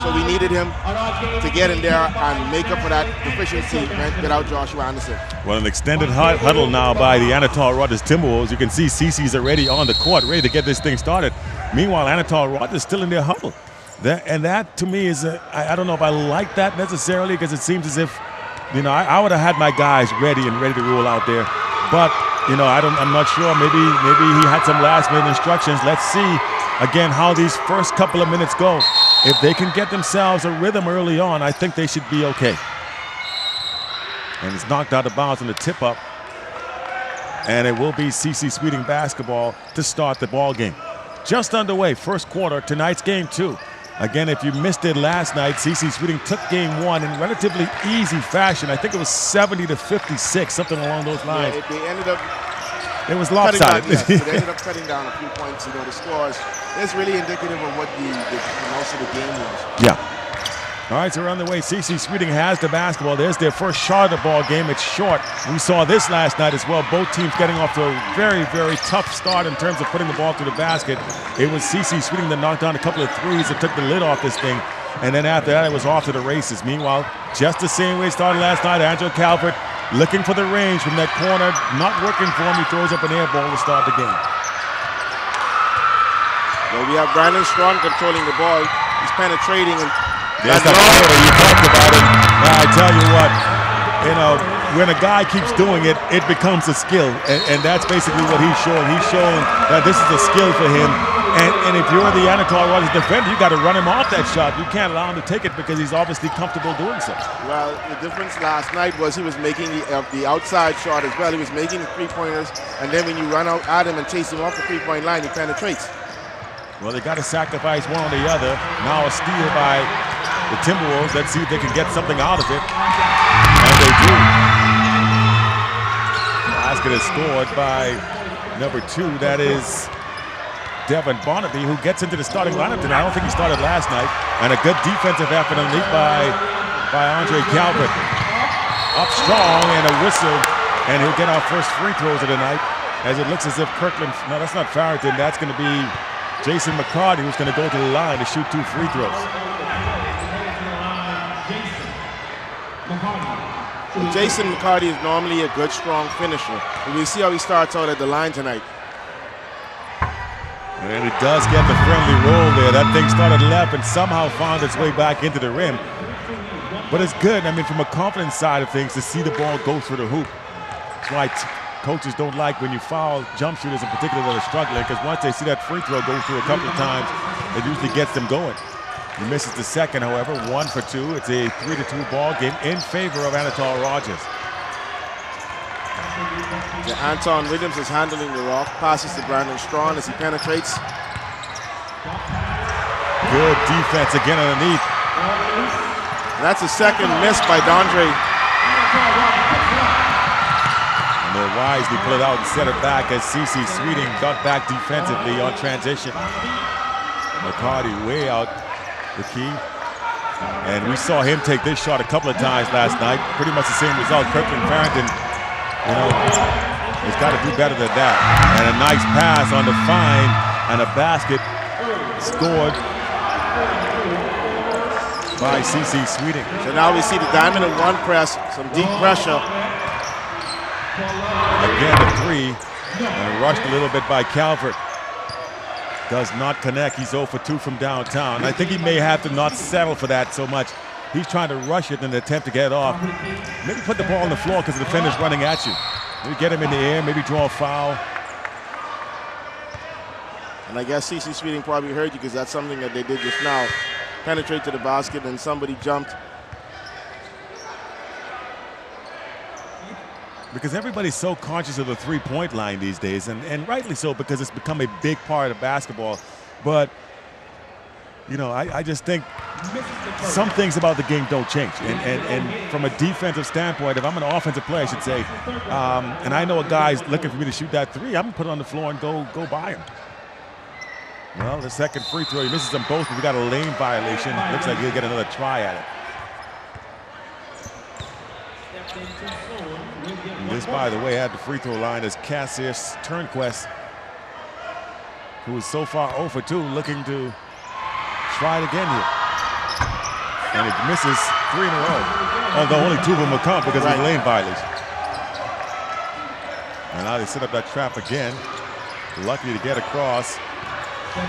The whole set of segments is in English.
So we needed him to get in there and make up for that deficiency without Joshua Anderson. Well, an extended huddle now by the Anatol Rodgers Timberwolves. You can see CC's already on the court, ready to get this thing started. Meanwhile, Anatol Rodgers still in their huddle. That to me is, I don't know if I like that necessarily, because it seems as if, I would have had my guys ready to roll out there. But, I'm not sure. Maybe he had some last-minute instructions. Let's see, again, how these first couple of minutes go. If they can get themselves a rhythm early on, I think they should be okay. And it's knocked out of bounds on the tip-up. And it will be CC Sweeting basketball to start the ball game. Just underway, first quarter, tonight's game 2. Again, if you missed it last night, CC Sweeting took game 1 in relatively easy fashion. I think it was 70-56, something along those lines. Yeah, they ended up. It was lopsided. Yes, so they ended up cutting down a few points. The scores is really indicative of what the most of the game was. Yeah. All right, so we're on the way. CC Sweeting has the basketball. There's their first shot of the ball game. It's short. We saw this last night as well. Both teams getting off to a very, very tough start in terms of putting the ball to the basket. It was CC Sweeting that knocked down a couple of threes that took the lid off this thing. And then after that, it was off to the races. Meanwhile, just the same way it started last night, Andrew Calvert looking for the range from that corner. Not working for him. He throws up an air ball to start the game. Well, we have Bradon Strachan controlling the ball. He's penetrating and there's that quarter, you talked about it. I tell you what, when a guy keeps doing it, it becomes a skill. And that's basically what he's showing. He's showing that this is a skill for him. And if you're the Anatol Rodgers defender, you got to run him off that shot. You can't allow him to take it because he's obviously comfortable doing so. Well, the difference last night was he was making the outside shot as well. He was making the three-pointers. And then when you run out at him and chase him off the three-point line, he penetrates. Well, they got to sacrifice one or the other. Now a steal by the Timberwolves. Let's see if they can get something out of it. And they do. The basket is scored by number 2. That is Devin Barnaby, who gets into the starting lineup tonight. I don't think he started last night. And a good defensive effort underneath by Andre Calvert. Up strong and a whistle. And he'll get our first free throws of the night. As it looks as if Kirklyn, no, that's not Farrington. That's going to be Jason McCarty, who's going to go to the line to shoot 2 free throws. Well, Jason McCarty is normally a good, strong finisher. And we'll see how he starts out at the line tonight. And he does get the friendly roll there. That thing started left and somehow found its way back into the rim. But it's good, from a confidence side of things, to see the ball go through the hoop. That's why coaches don't like when you foul jump shooters in particular that are struggling, because once they see that free throw go through a couple of times, it usually gets them going. He misses the second, however, 1 for 2. It's a 3-2 ball game in favor of Anatol Rodgers. Anthon Williams is handling the rock, passes to Bradon Strachan as he penetrates. Good defense again underneath. And that's a second miss by Dondre. And they'll wisely pull it out and set it back as CC Sweeting got back defensively on transition. McCarty way out the key. And we saw him take this shot a couple of times last night. Pretty much the same result. Kirklyn Farrington, has got to do better than that. And a nice pass on the fine and a basket scored by CC Sweeting. So now we see the diamond and 1 press, some deep pressure. Again a 3, and rushed a little bit by Calvert. Does not connect. He's 0 for 2 from downtown. I think he may have to not settle for that so much. He's trying to rush it in an attempt to get it off. Maybe put the ball on the floor because the defender's running at you. Maybe get him in the air, maybe draw a foul. And I guess CC Sweeting probably heard you, because that's something that they did just now. Penetrate to the basket and somebody jumped. Because everybody's so conscious of the three-point line these days, and rightly so, because it's become a big part of basketball. But, I just think some things about the game don't change. And from a defensive standpoint, if I'm an offensive player, I should say, and I know a guy's looking for me to shoot that 3, I'm going to put it on the floor and go by him. Well, the second free throw, he misses them both, but we got a lane violation. Looks like he'll get another try at it. And this, by the way, at the free throw line is Cassius Turnquest, who is so far 0 for 2, looking to try it again here. And he misses 3 in a row. Although only 2 of them will count because of the lane violation. And now they set up that trap again. Lucky to get across.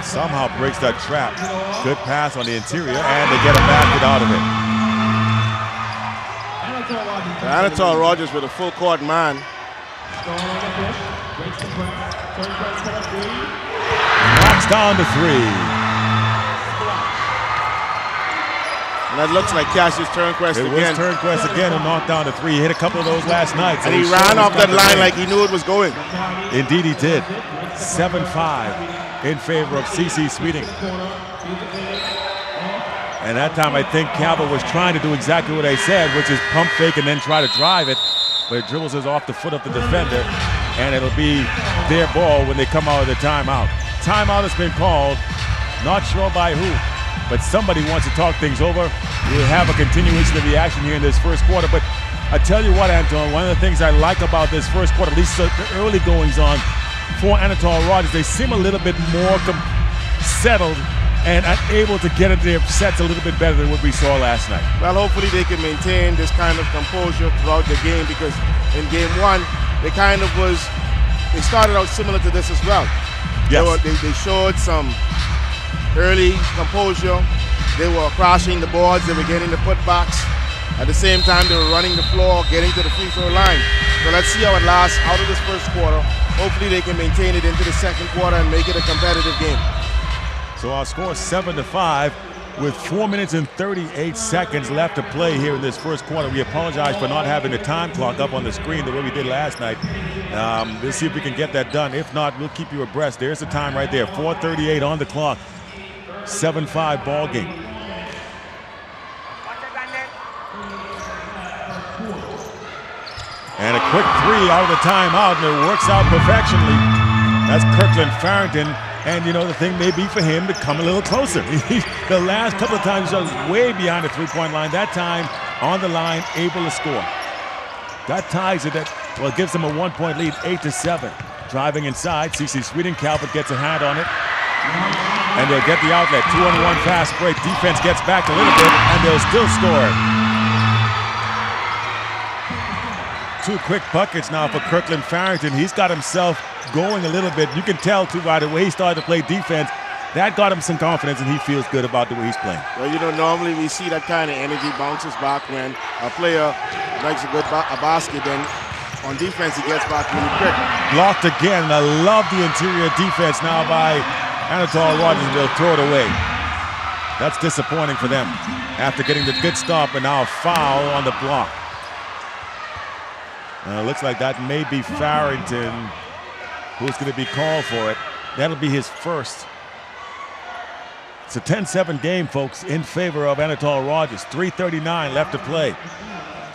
Somehow breaks that trap. Good pass on the interior, and they get a basket out of it. Anatol Rodgers with a full court man. Knocks down to 3. And that looks like Cassius Turnquest again. It was Turnquest again who knocked down to 3. He hit a couple of those last night. And he ran off that line like he knew it was going. Indeed he did. 7-5 in favor of CC Sweeting. And that time I think Calvert was trying to do exactly what I said, which is pump fake and then try to drive it. But it dribbles us off the foot of the defender. And it'll be their ball when they come out of the timeout. Timeout has been called. Not sure by who. But somebody wants to talk things over. We'll have a continuation of the action here in this first quarter. But I tell you what, Anton, one of the things I like about this first quarter, at least the early goings on for Anatol Rodgers, they seem a little bit more settled and able to get into their sets a little bit better than what we saw last night. Well, hopefully they can maintain this kind of composure throughout the game, because in game 1, they started out similar to this as well. Yes. They showed some early composure. They were crashing the boards. They were getting the putbacks. At the same time, they were running the floor, getting to the free throw line. So let's see how it lasts out of this first quarter. Hopefully they can maintain it into the second quarter and make it a competitive game. So our score is 7-5 with 4 minutes and 38 seconds left to play here in this first quarter. We apologize for not having the time clock up on the screen the way we did last night. We'll see if we can get that done. If not, we'll keep you abreast. There's the time right there, 4:38 on the clock. 7-5 ball game. And a quick 3 out of the timeout, and it works out perfectionly. That's Kirklyn Farrington, and you know the thing may be for him to come a little closer. The last couple of times he was way beyond the three-point line. That time on the line, able to score. That ties it. Gives them a 1-point lead, 8-7. Driving inside, CC Sweeting. Calvert gets a hand on it. And they'll get the outlet. 2-on-1 fast break. Defense gets back a little bit, and they'll still score. 2 quick buckets now for Kirklyn Farrington. He's got himself going a little bit. You can tell, too, by the way he started to play defense. That got him some confidence, and he feels good about the way he's playing. Well, you know, normally we see that kind of energy bounces back when a player makes a basket, then on defense he gets back really quick. Blocked again, and I love the interior defense now by Anatol Rodgers. They'll throw it away. That's disappointing for them after getting the good stop, and now a foul on the block. It looks like that may be Farrington who's going to be called for it. That'll be his first. It's a 10-7 game, folks, in favor of Anatol Rodgers. 3:39 left to play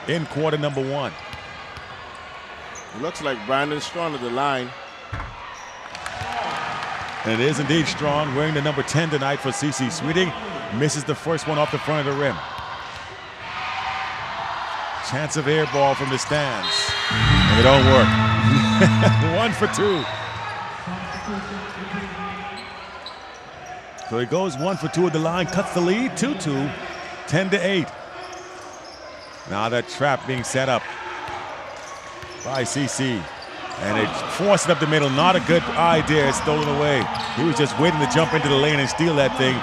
in quarter number 1. It looks like Bradon Strachan at the line. And it is indeed Strachan, wearing the number 10 tonight for CC Sweeting. Misses the first one off the front of the rim. Chance of air ball from the stands. And it don't work. 1 for 2. So he goes 1 for 2 at the line, cuts the lead, 2-2, 10-8. Now that trap being set up by CC. And it forced it up the middle. Not a good idea. It's stolen away. He was just waiting to jump into the lane and steal that thing.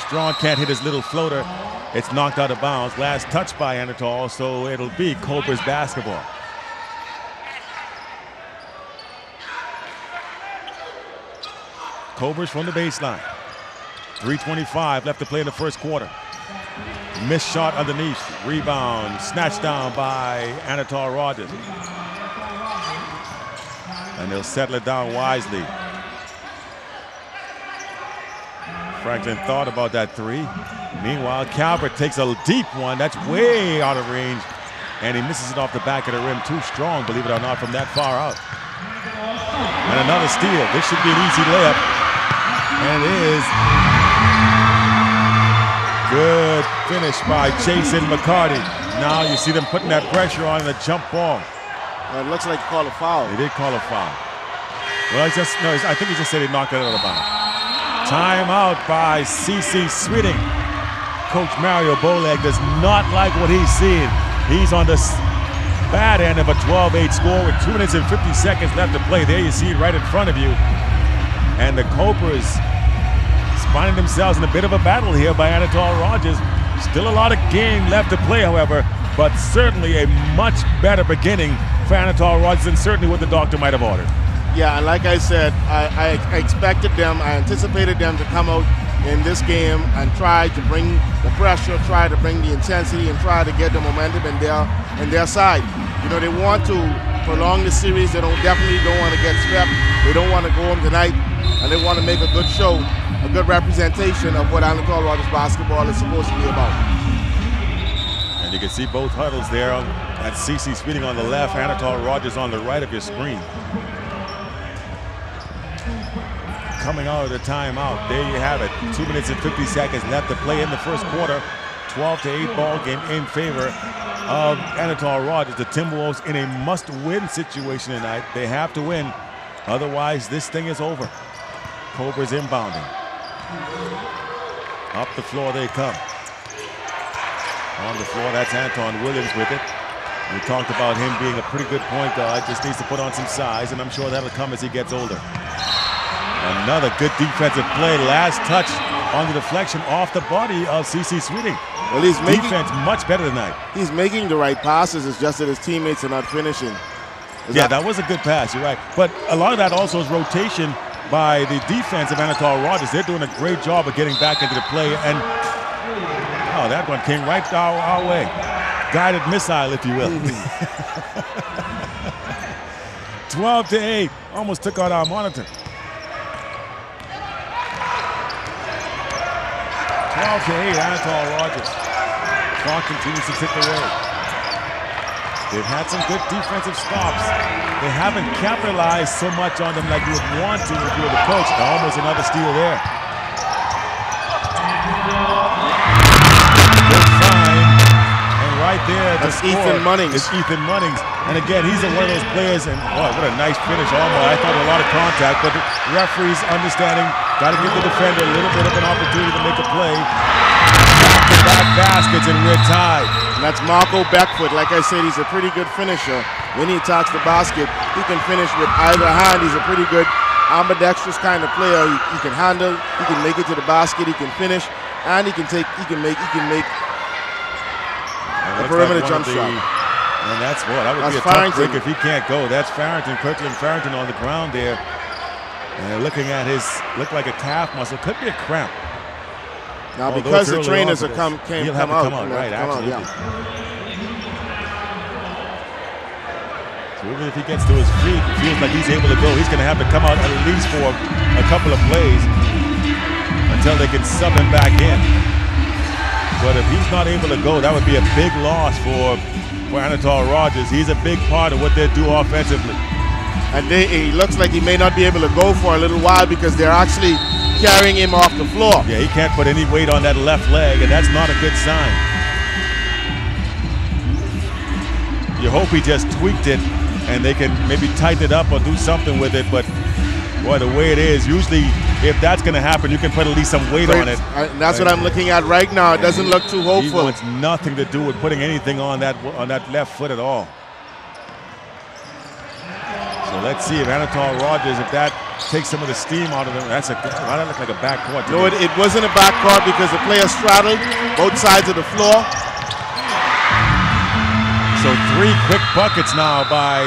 Strachan can't hit his little floater. It's knocked out of bounds. Last touch by Anatol, so it'll be Cobras basketball. Cobras from the baseline. 3:25 left to play in the first quarter. Missed shot underneath. Rebound snatched down by Anatol Rodgers. And they'll settle it down wisely. Franklin thought about that 3. Meanwhile, Calvert takes a deep one. That's way out of range. And he misses it off the back of the rim. Too strong, believe it or not, from that far out. And another steal. This should be an easy layup. And it is. Good finish by Jason McCarty. Now you see them putting that pressure on the jump ball. It looks like he called a foul. They did call a foul. Well, I think he just said he knocked it out of bounds. Timeout by CC Sweeting. Coach Mario Bowleg does not like what he's seeing. He's on the bad end of a 12-8 score with 2 minutes and 50 seconds left to play. There you see it right in front of you. And the Cobras finding themselves in a bit of a battle here by Anatol Rodgers. Still a lot of game left to play, however, but certainly a much better beginning for Anatol Rodgers than certainly what the doctor might have ordered. Yeah, and like I said, I expected them, I anticipated them to come out in this game and try to bring the pressure, try to bring the intensity, and try to get the momentum in their side. You know, they want to prolong the series. They definitely don't want to get swept. They don't want to go home tonight, and they want to make a good show, a good representation of what Anatol Rodgers basketball is supposed to be about. And you can see both huddles there. That's CC Sweeting on the left, Anatol Rodgers on the right of your screen. Coming out of the timeout, there you have it. 2 minutes and 50 seconds left to play in the first quarter. 12-8 ball game in favor of Anatol Rodgers. The Timberwolves in a must-win situation tonight. They have to win, otherwise this thing is over. Cobras inbounding. Up the floor they come. On the floor, that's Anthon Williams with it. We talked about him being a pretty good point guard. Just needs to put on some size, and I'm sure that'll come as he gets older. Another good defensive play. Last touch on the deflection off the body of CC Sweeting. Well, he's making defense much better tonight. He's making the right passes. It's just that his teammates are not finishing. That was a good pass. You're right. But a lot of that also is rotation by the defense of Anatol Rodgers. They're doing a great job of getting back into the play. And that one came right our way. Guided missile, if you will. 12-8. Almost took out our monitor. 12-8, Anatol Rodgers. Clock continues to tick away. They've had some good defensive stops. They haven't capitalized so much on them like you would want to if you were the coach. Almost another steal there. Good find. And right there, that's Ethan Munnings. It's Ethan Munnings. And again, he's one of those players, and what a nice finish. Almost, I thought a lot of contact, but the referees understanding, got to give the defender a little bit of an opportunity to make a play. Back-to-back baskets, and we're tied. And that's Marco Beckford. Like I said, he's a pretty good finisher. When he attacks the basket, he can finish with either hand. He's a pretty good ambidextrous kind of player. He can handle, he can make it to the basket, he can finish, and he can make a perimeter jump shot. And that's what, that would be a tough break if he can't go. That's Farrington, Kirklyn Farrington on the ground there. And they're looking at look like a calf muscle. Could be a cramp. Now because the trainers have come out. Right, absolutely. So even if he gets to his feet, it feels like he's able to go. He's going to have to come out at least for a couple of plays until they can sub him back in. But if he's not able to go, that would be a big loss for Anatol Rodgers. He's a big part of what they do offensively. And he looks like he may not be able to go for a little while because they're actually carrying him off the floor. Yeah, he can't put any weight on that left leg, and that's not a good sign. You hope he just tweaked it and they can maybe tighten it up or do something with it, but boy, the way it is, usually if that's going to happen, you can put at least some weight on it. And that's what I'm looking at right now. It doesn't look too hopeful. He wants nothing to do with putting anything on that left foot at all. So let's see if Anatol Rodgers, if that takes some of the steam out of him. That looked like a backcourt. No, it wasn't a backcourt because the player straddled both sides of the floor. So 3 quick buckets now by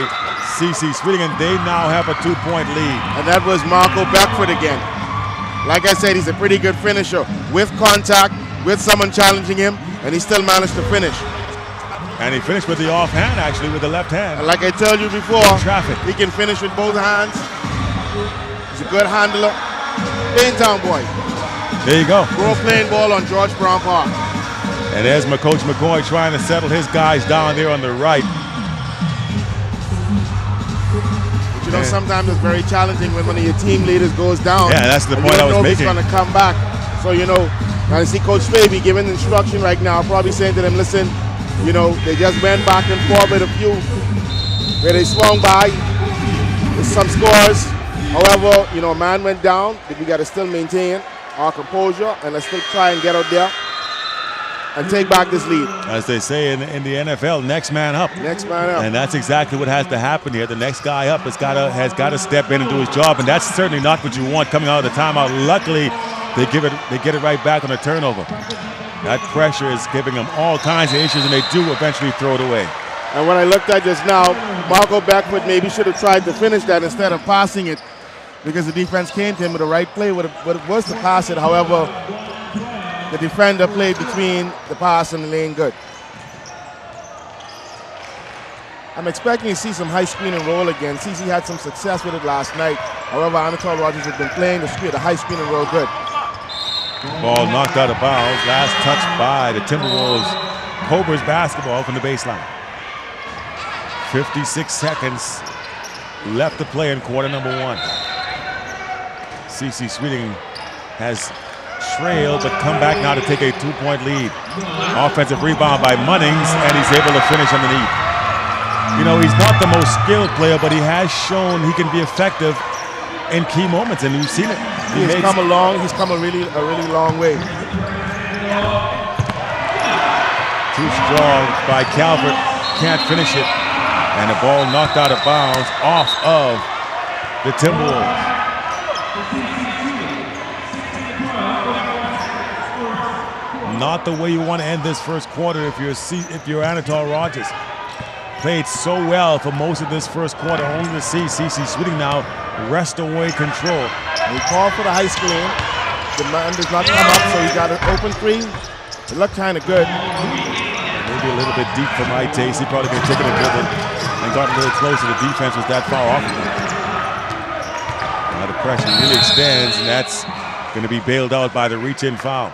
CC Sweeting, and they now have a 2-point lead. And that was Marco Beckford again. Like I said, he's a pretty good finisher. With contact, with someone challenging him, and he still managed to finish. And he finished with the offhand, actually, with the left hand. And like I told you before, he can finish with both hands. He's a good handler. Baintown boy. There you go. Playing ball on George Brown Park. And there's Coach McCoy trying to settle his guys down there on the right. But you know, sometimes it's very challenging when one of your team leaders goes down. Yeah, that's the point I was making. He's going to come back. So, you know, I see Coach Faby giving instruction right now, probably saying to them, listen, you know, they just went back and forth with a few where they swung by with some scores. However, you know, a man went down. We got to still maintain our composure and let's still try and get out there. and take back this lead. As they say in the NFL, next man up. Next man up. And that's exactly what has to happen here. The next guy up has got to step in and do his job, and that's certainly not what you want coming out of the timeout. Luckily, they get it right back on a turnover. That pressure is giving them all kinds of issues, and they do eventually throw it away. And when I looked at just now, Marco Beckford maybe should have tried to finish that instead of passing it, because the defense came to him with the right play, what it was to pass it. However, the defender played between the pass and the lane good. I'm expecting to see some high screen and roll again. CC had some success with it last night. However, Anatol Rodgers has been playing the high screen and roll good. Ball knocked out of bounds. Last touch by the Timberwolves. Cobras basketball from the baseline. 56 seconds left to play in quarter number 1. CC Sweeting has trailed, but come back now to take a 2-point lead. Offensive rebound by Munnings, and he's able to finish underneath. You know, he's not the most skilled player, but he has shown he can be effective in key moments, and you've seen it. He's come along. He's come a really long way. Too strong by Calvert. Can't finish it. And the ball knocked out of bounds off of the Timberwolves. Not the way you want to end this first quarter if you're Anatol Rodgers. Played so well for most of this first quarter, only to see CC Sweeting now wrest away control. He called for the high screen. The man does not come up, so he got an open three. It looked kind of good. Maybe a little bit deep for my taste. He probably could have taken a dribble and got a little closer. The defense was that far off of him. Now the pressure really extends, and that's going to be bailed out by the reach-in foul.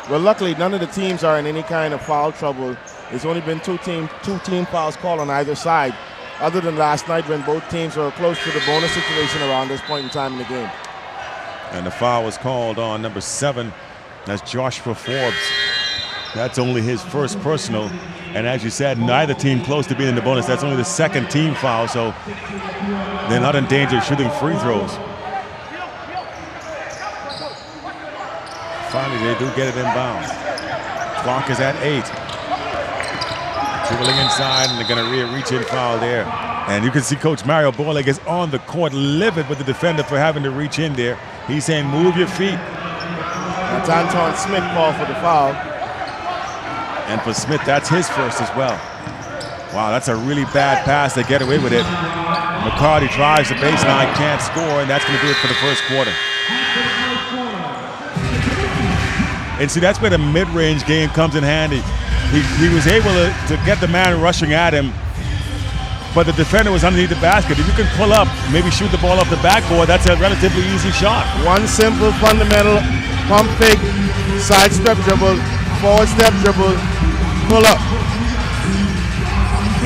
Well, luckily, none of the teams are in any kind of foul trouble. There's only been two team fouls called on either side, other than last night when both teams were close to the bonus situation around this point in time in the game. And the foul was called on number 7. That's Joshua Forbes. That's only his first personal. And as you said, neither team close to being in the bonus. That's only the second team foul, so they're not in danger of shooting free throws. Finally, they do get it inbounds. Clock is at 8. Dribbling inside, and they're going to reach in foul there. And you can see Coach Mario Bowleg is on the court, livid with the defender for having to reach in there. He's saying, move your feet. That's Anton Smith called for the foul. And for Smith, that's his first as well. Wow, that's a really bad pass. They get away with it. McCarty drives the baseline, can't score, and that's going to do it for the first quarter. And see, that's where the mid-range game comes in handy. He was able to get the man rushing at him, but the defender was underneath the basket. If you can pull up, maybe shoot the ball off the backboard, that's a relatively easy shot. One simple fundamental pump fake, side step dribble, forward step dribble, pull up.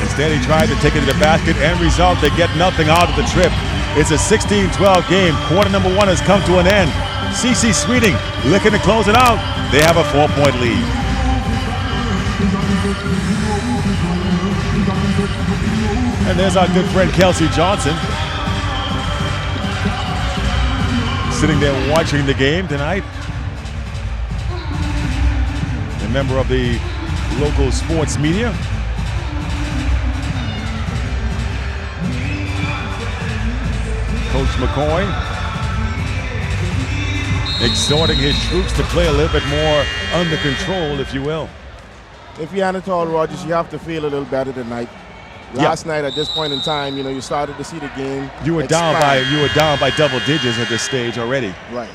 Instead, he tried to take it to the basket. End result, they get nothing out of the trip. It's a 16-12 game. Quarter number 1 has come to an end. CC Sweeting looking to close it out. They have a 4-point lead. And there's our good friend Kelsey Johnson, sitting there watching the game tonight. A member of the local sports media. Coach McCoy exhorting his troops to play a little bit more under control, if you will. If you're Anatol Rodgers, you have to feel a little better tonight. Last night at this point in time, you started to see the game. You were down by double digits at this stage already. Right.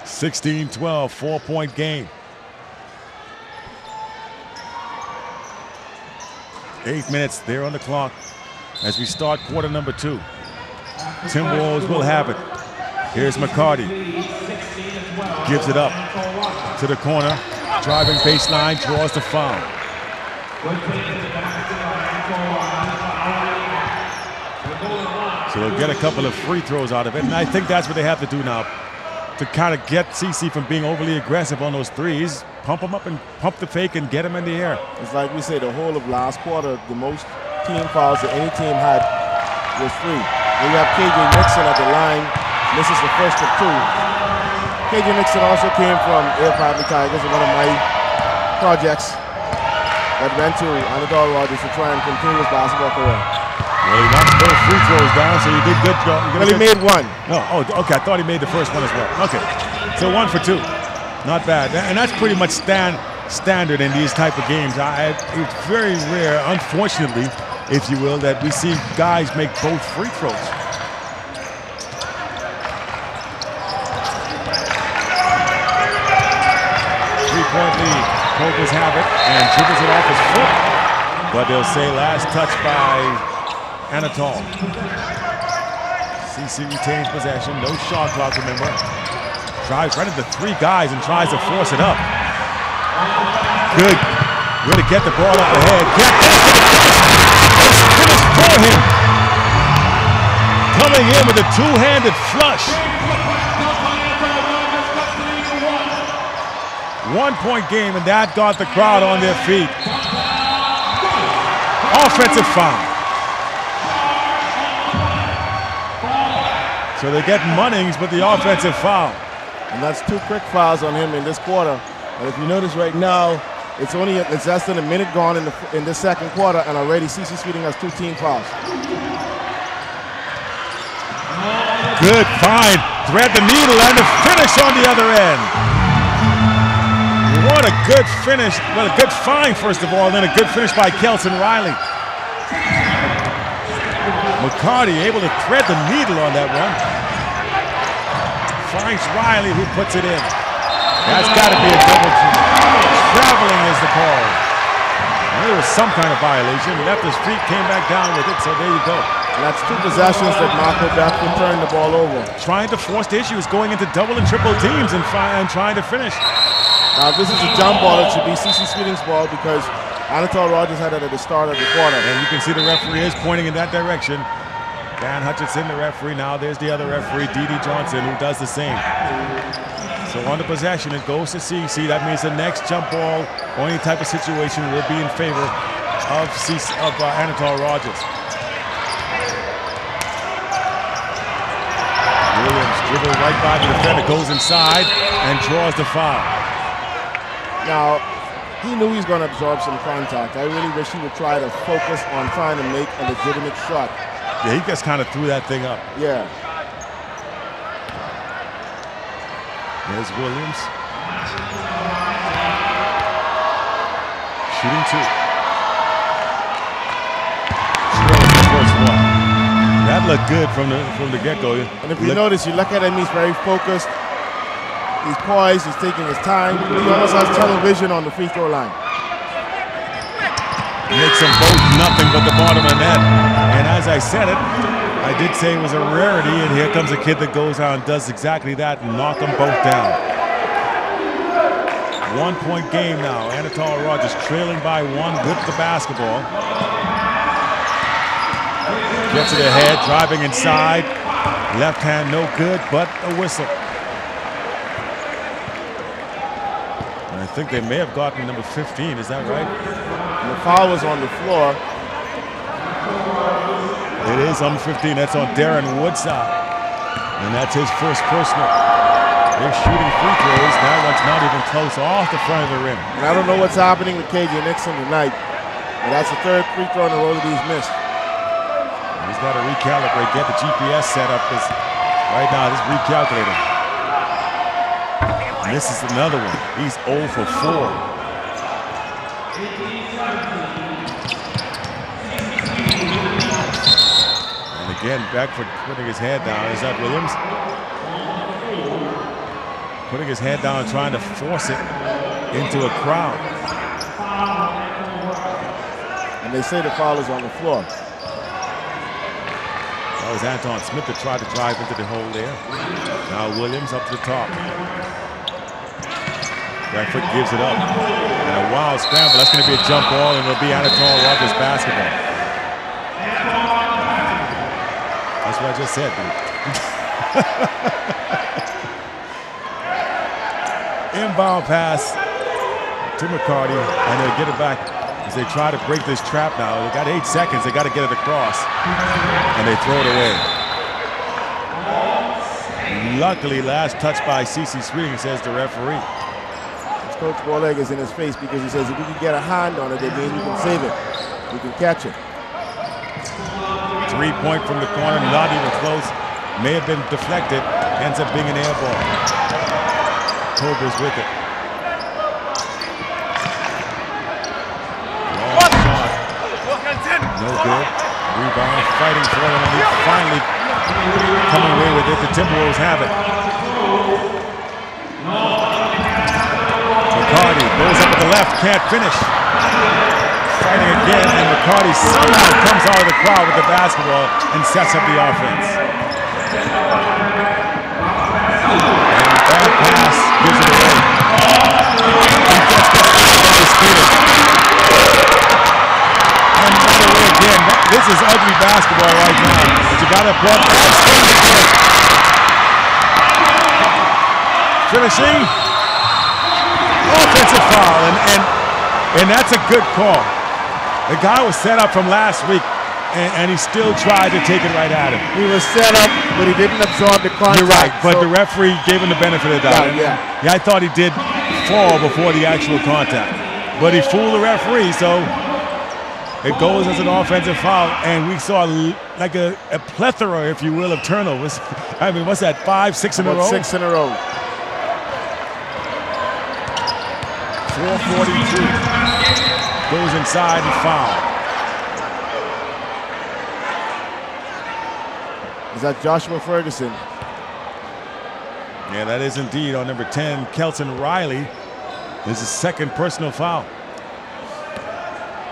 (16-12), 4-point game. 8 minutes there on the clock as we start quarter number 2. Timberwolves will have it. Here's McCarty. Gives it up to the corner. Driving baseline, draws the foul. So they'll get a couple of free throws out of it. And I think that's what they have to do now to kind of get CC from being overly aggressive on those threes. Pump them up and pump the fake and get them in the air. It's like we say, the whole of last quarter, the most team fouls that any team had was 3. Then you have KJ Nixon at the line. Misses the first of 2. KJ Nixon also came from Air Family Tigers, one of my projects that went to Anatol Rodgers to try and continue his basketball career. Well, he knocked both free throws down, so you did good. Well, he made 1. No, okay. I thought he made the first one as well. Okay, so 1 for 2. Not bad. And that's pretty much standard in these type of games. It's very rare, unfortunately, if you will, that we see guys make both free throws. Three-point lead. Cobras have it and dribbles it off his foot. But they'll say last touch by Anatol. CC retains possession. No shot clock, remember. Drives right into 3 guys and tries to force it up. Good. Way to get the ball up ahead. Let's finish for him. Coming in with a 2-handed flush. 1-point game, and that got the crowd on their feet. Offensive foul. So they get Munnings, but the offensive foul. And that's 2 quick fouls on him in this quarter. And if you notice right now, it's less than a minute gone in the second quarter, and already CC Sweeting has 2 team fouls. Good find. Thread the needle and the finish on the other end. What a good finish. Well, a good find, first of all, and then a good finish by Kelson Riley. McCarty able to thread the needle on that one. Finds Riley, who puts it in. That's got to be a double team. Traveling is the call. And there was some kind of violation. Left his feet, came back down with it, so there you go. And that's 2 possessions that Marco Beckford turned the ball over. Trying to force the issues, going into double and triple teams and trying to finish. Now, if this is a jump ball, it should be CC Sweeting's ball because Anatol Rodgers had it at the start of the quarter. And you can see the referee is pointing in that direction. Dan Hutchinson, the referee. Now there's the other referee, D.D. Johnson, who does the same. So on the possession, it goes to CC. That means the next jump ball or any type of situation will be in favor of Anatol Rodgers. Williams dribbles right by the defender, goes inside and draws the foul. Now, he knew he was going to absorb some contact. I really wish he would try to focus on trying to make a legitimate shot. Yeah, he just kind of threw that thing up. Yeah. There's Williams. Shooting 2. Drills the first one. That looked good from the get-go. And if you notice, you look at him, he's very focused. He's poised, he's taking his time. He almost has television on the free throw line. Makes them both nothing but the bottom of the net. And as I said it, I did say it was a rarity, and here comes a kid that goes out and does exactly that and knock them both down. 1-point game now. Anatol Rodgers trailing by 1 with the basketball. Gets it ahead, driving inside. Left hand no good, but a whistle. And I think they may have gotten number 15, is that right? And the foul was on the floor. It is on 15, that's on Derren Woodside. And that's his first personal. They're shooting free throws. That one's not even close, off the front of the rim. And I don't know what's happening with KJ Nixon tonight, but that's the 3rd free throw in a row that he's missed. He's got to recalibrate, get the GPS set up. Right now, this recalculating. And this is another one. He's 0 for 4. And again, Beckford putting his head down. Is that Williams? Putting his head down and trying to force it into a crowd. And they say the foul is on the floor. That was Anton Smith that tried to drive into the hole there. Now Williams up to the top. Beckford gives it up. And a wild scramble. That's going to be a jump ball, and it'll be Anatol Rodgers basketball. That's what I just said, dude. Inbound pass to McCarty, and they'll get it back. It's as they try to break this trap now. They got 8 seconds. They got to get it across. And they throw it away. Luckily, last touch by CC Sweeting, says the referee. Coach Bowleg is in his face because he says if you can get a hand on it, that means you can save it. You can catch it. 3-point from the corner, not even close. May have been deflected. Ends up being an air ball. Cobras with it. Long shot. No good. Rebound, fighting for it, and he finally coming away with it. The Timberwolves have it. McCarty goes up with the left, can't finish. Fighting again, and McCarty somehow comes out of the crowd with the basketball and sets up the offense. And that pass gives it away. And by the way, again, this is ugly basketball right now. But you got to block that. Finishing. Offensive foul, and that's a good call. The guy was set up from last week, and he still tried to take it right at him. He was set up, but he didn't absorb the contact. You're right, but the referee gave him the benefit of the doubt. Yeah. I thought he did fall before the actual contact, but he fooled the referee, so it goes as an offensive foul, and we saw like a plethora, if you will, of turnovers. I mean, what's that, 5, 6 in a row? 6 in a row. 4:42. Goes inside and foul. Is that Joshua Ferguson? Yeah, that is indeed on number 10, Kelton Riley. This is second personal foul.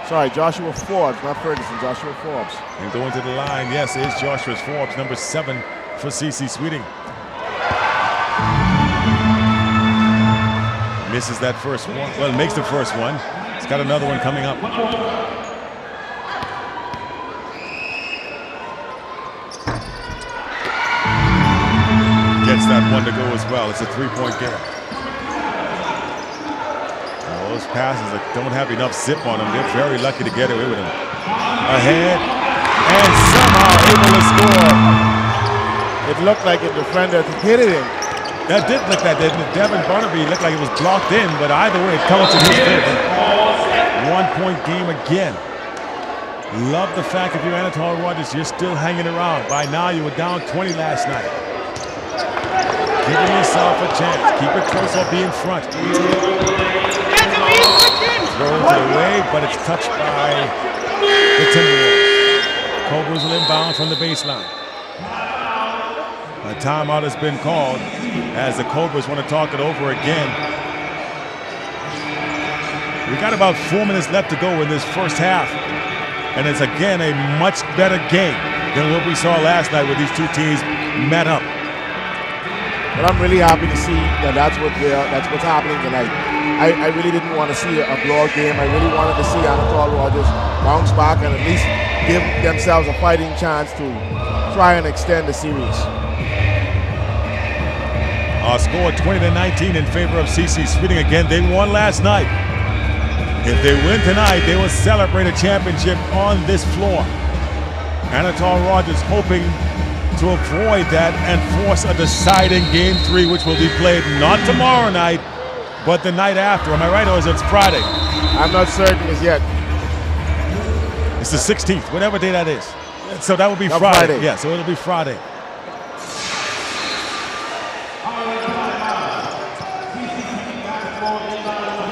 Sorry, Joshua Forbes, not Ferguson, Joshua Forbes. And going to the line, yes, it is Joshua Forbes, number 7 for CC Sweeting. Misses that first one. Well, makes the first one. He's got another one coming up. Gets that one to go as well. It's a 3-point game. Those passes that don't have enough zip on them, they're very lucky to get away with them. Ahead, and somehow able to score. It looked like a defender hit it in. That did look like that, didn't it? Devin Barnaby looked like it was blocked in, but either way, it comes in his favor. 1-point game again. Love the fact if you're Anatol Rodgers, you're still hanging around. By now, you were down 20 last night. Giving yourself a chance. Keep it close or be in front. Throws it away, but it's touched by the Timberwolves. Cobras will inbound from the baseline. A timeout has been called as the Cobras want to talk it over again. We got about 4 minutes left to go in this first half. And it's again a much better game than what we saw last night where these two teams met up. But I'm really happy to see that that's what's happening tonight. I really didn't want to see a blowout game. I really wanted to see Anatol Rodgers bounce back and at least give themselves a fighting chance to try and extend the series. Score 20-19 in favor of CC Sweeting again. They won last night. If they win tonight, they will celebrate a championship on this floor. Anatol Rodgers hoping to avoid that and force a deciding Game 3, which will be played not tomorrow night, but the night after. Am I right, or is it Friday? I'm not certain as yet. It's the 16th, whatever day that is. So that will be Friday. Yeah, so it'll be Friday.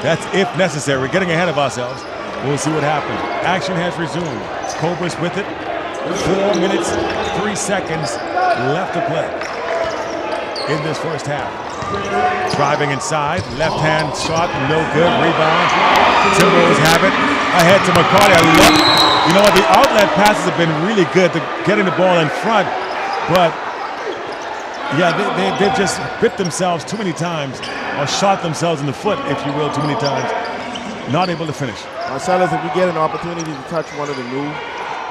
That's if necessary. We're getting ahead of ourselves. We'll see what happens. Action has resumed. Cobras with it. 4 minutes, 3 seconds left to play in this first half. Driving inside. Left hand shot, no good. Rebound. Timberwolves have it. Ahead to McCarty. I love it. You know what? The outlet passes have been really good to getting the ball in front. But yeah, they've just bit themselves too many times, or shot themselves in the foot, if you will, too many times. Not able to finish. Marcellus, if we get an opportunity to touch one of the new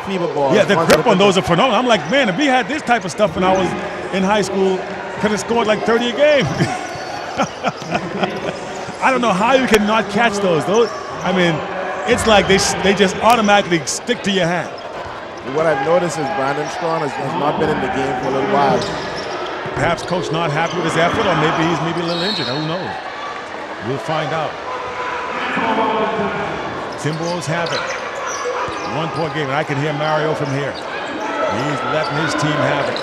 FIBA balls. Yeah, the grip on those are phenomenal. I'm like, man, if we had this type of stuff when I was in high school, could have scored like 30 a game. I don't know how you can not catch those. I mean, it's like they just automatically stick to your hand. What I've noticed is Bradon Strachan has not been in the game for a little while. Perhaps coach not happy with his effort, or maybe he's a little injured. Who knows? We'll find out. Timberwolves have it. 1 point game, and I can hear Mario from here. He's letting his team have it.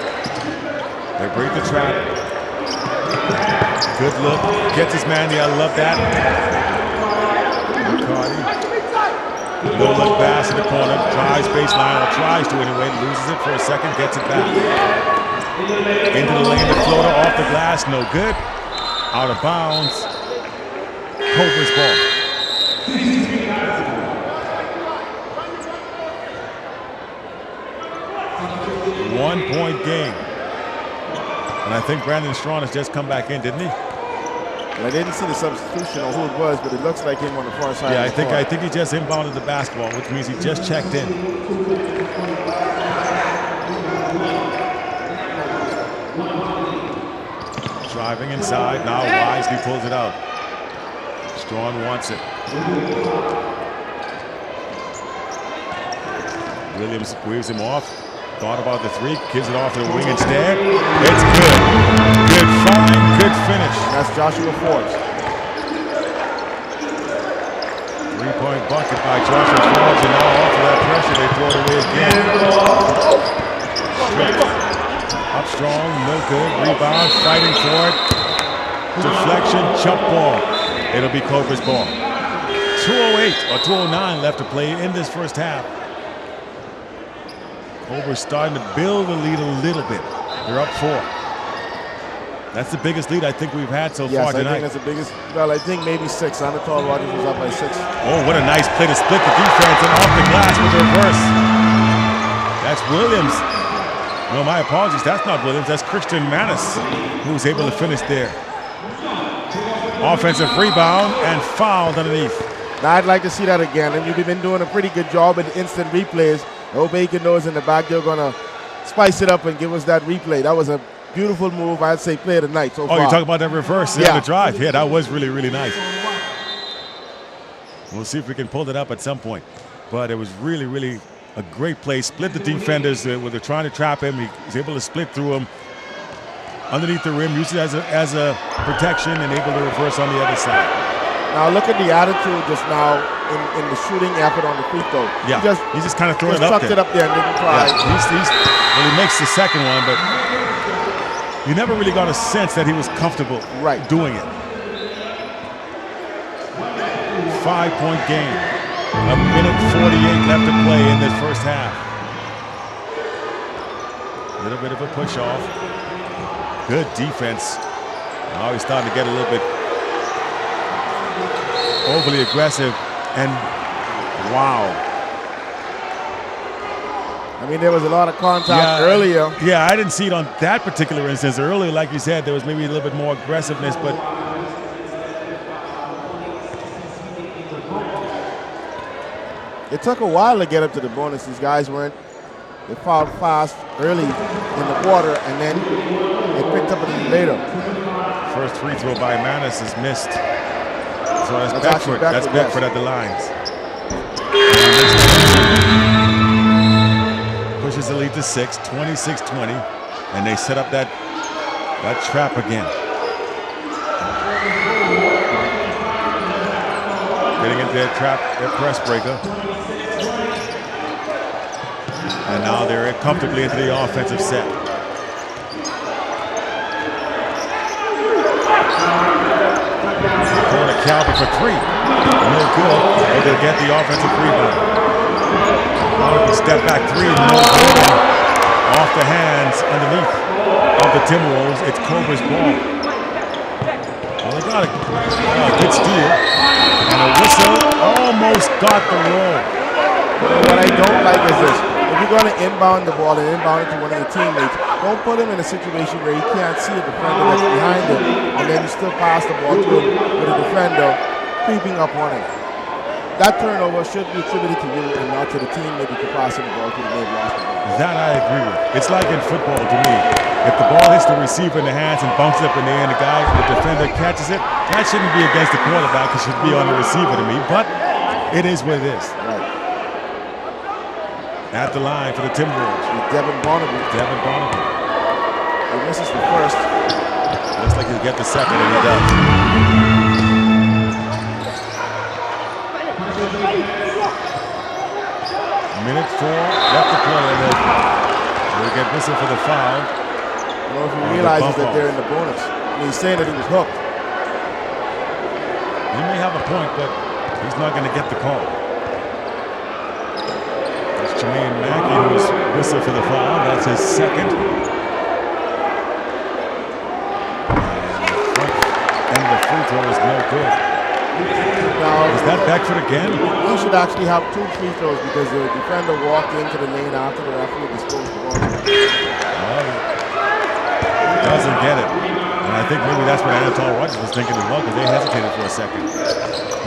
They break the trap. Good look. Gets his man there. I love that. Ricardo. No look pass in the corner. Tries baseline, or tries to anyway. Loses it for a second. Gets it back. Into the lane. The floater off the glass. No good. Out of bounds. Cobras ball. 1 point game. And I think Bradon Strachan has just come back in, didn't he? Well, I didn't see the substitution or who it was, but it looks like him on the far side. Yeah, I think he just inbounded the basketball, which means he just checked in. Driving inside, now wisely pulls it out. Strachan wants it. Williams waves him off. Thought about the three, gives it off to the wing instead. It's good. Good find, good finish. That's Joshua Forbes. 3-point bucket by Joshua Forbes, and now off of that pressure, they throw it away again. Up strong, no good. Rebound, fighting for it. Deflection, jump ball. It'll be Cobras ball. 2:08 or 2:09 left to play in this first half. Cobras starting to build the lead a little bit. They're up 4. That's the biggest lead I think we've had so far tonight. Yes, I think that's the biggest. Well, I think maybe 6. Anatol Rodgers was up by 6. Oh, what a nice play to split the defense and off the glass with the reverse. That's Williams. No, my apologies. That's not Williams. That's Christian Manace who was able to finish there. Offensive rebound and fouled underneath. Now, I'd like to see that again. And you've been doing a pretty good job with instant replays. I hope Aiken knows in the back they're going to spice it up and give us that replay. That was a beautiful move. I'd say play of the night so far. Oh, you're talking about that reverse the drive. Yeah, that was really, really nice. We'll see if we can pull that up at some point. But it was really, really a great play. Split the defenders when they're trying to trap him. He was able to split through him underneath the rim, use it as a protection, and able to reverse on the other side. Now look at the attitude just now in the shooting effort on the free throw. Yeah, he just kind of threw it up tucked it up there and didn't try. Yeah, he makes the second one, but you never really got a sense that he was comfortable doing it. 5-point game. 1:48 left to play in this first half. A little bit of a push off. Good defense. Now he's starting to get a little bit overly aggressive, and wow. I mean, there was a lot of contact earlier. Yeah, I didn't see it on that particular instance. Earlier, like you said, there was maybe a little bit more aggressiveness, but it took a while to get up to the bonus. These guys they fouled fast early in the quarter, and then they picked up a little later. First free throw by Manace is missed. So that's Beckford. That's Beckford at the lines. Pushes the lead to 6, 26-20, and they set up that trap again. Getting into their trap, their press breaker. And now they're comfortably into the offensive set. Calvin for 3. No good. But they'll get the offensive rebound. Step back 3. No good. Off the hands underneath of the Timberwolves. It's Cobras ball. Well, they got a good steal. And a whistle almost got the roll. What I don't like is this. If you're going to inbound the ball and inbound it to one of your teammates, don't put him in a situation where he can't see a defender that's behind him, and then you still pass the ball to him with a defender creeping up on him. That turnover should be attributed to you and not to the teammate that you're passing the ball to the name lost the ball. That I agree with. It's like in football to me. If the ball hits the receiver in the hands and bounces up in the air and the defender catches it, that shouldn't be against the quarterback. It should be on the receiver to me. But It is what it is. Right. At the line for the Timberwolves. Devin Barnaby. He misses the first. Looks like he'll get the second, and he does. Minute 4 left to play, and they'll get whistle for the foul. I don't know if he realizes that they're in the bonus. I mean, he's saying that he was hooked. He may have a point, but he's not going to get the call. That's Jermaine Mackey who's whistled for the foul. That's his second. And the free throw is no good. Now, is that Beckford again? He should actually have 2 free throws because the defender walked into the lane after the referee disposed the ball. Doesn't get it. And I think maybe that's what Anatol Rodgers was thinking as well, because they hesitated for a second.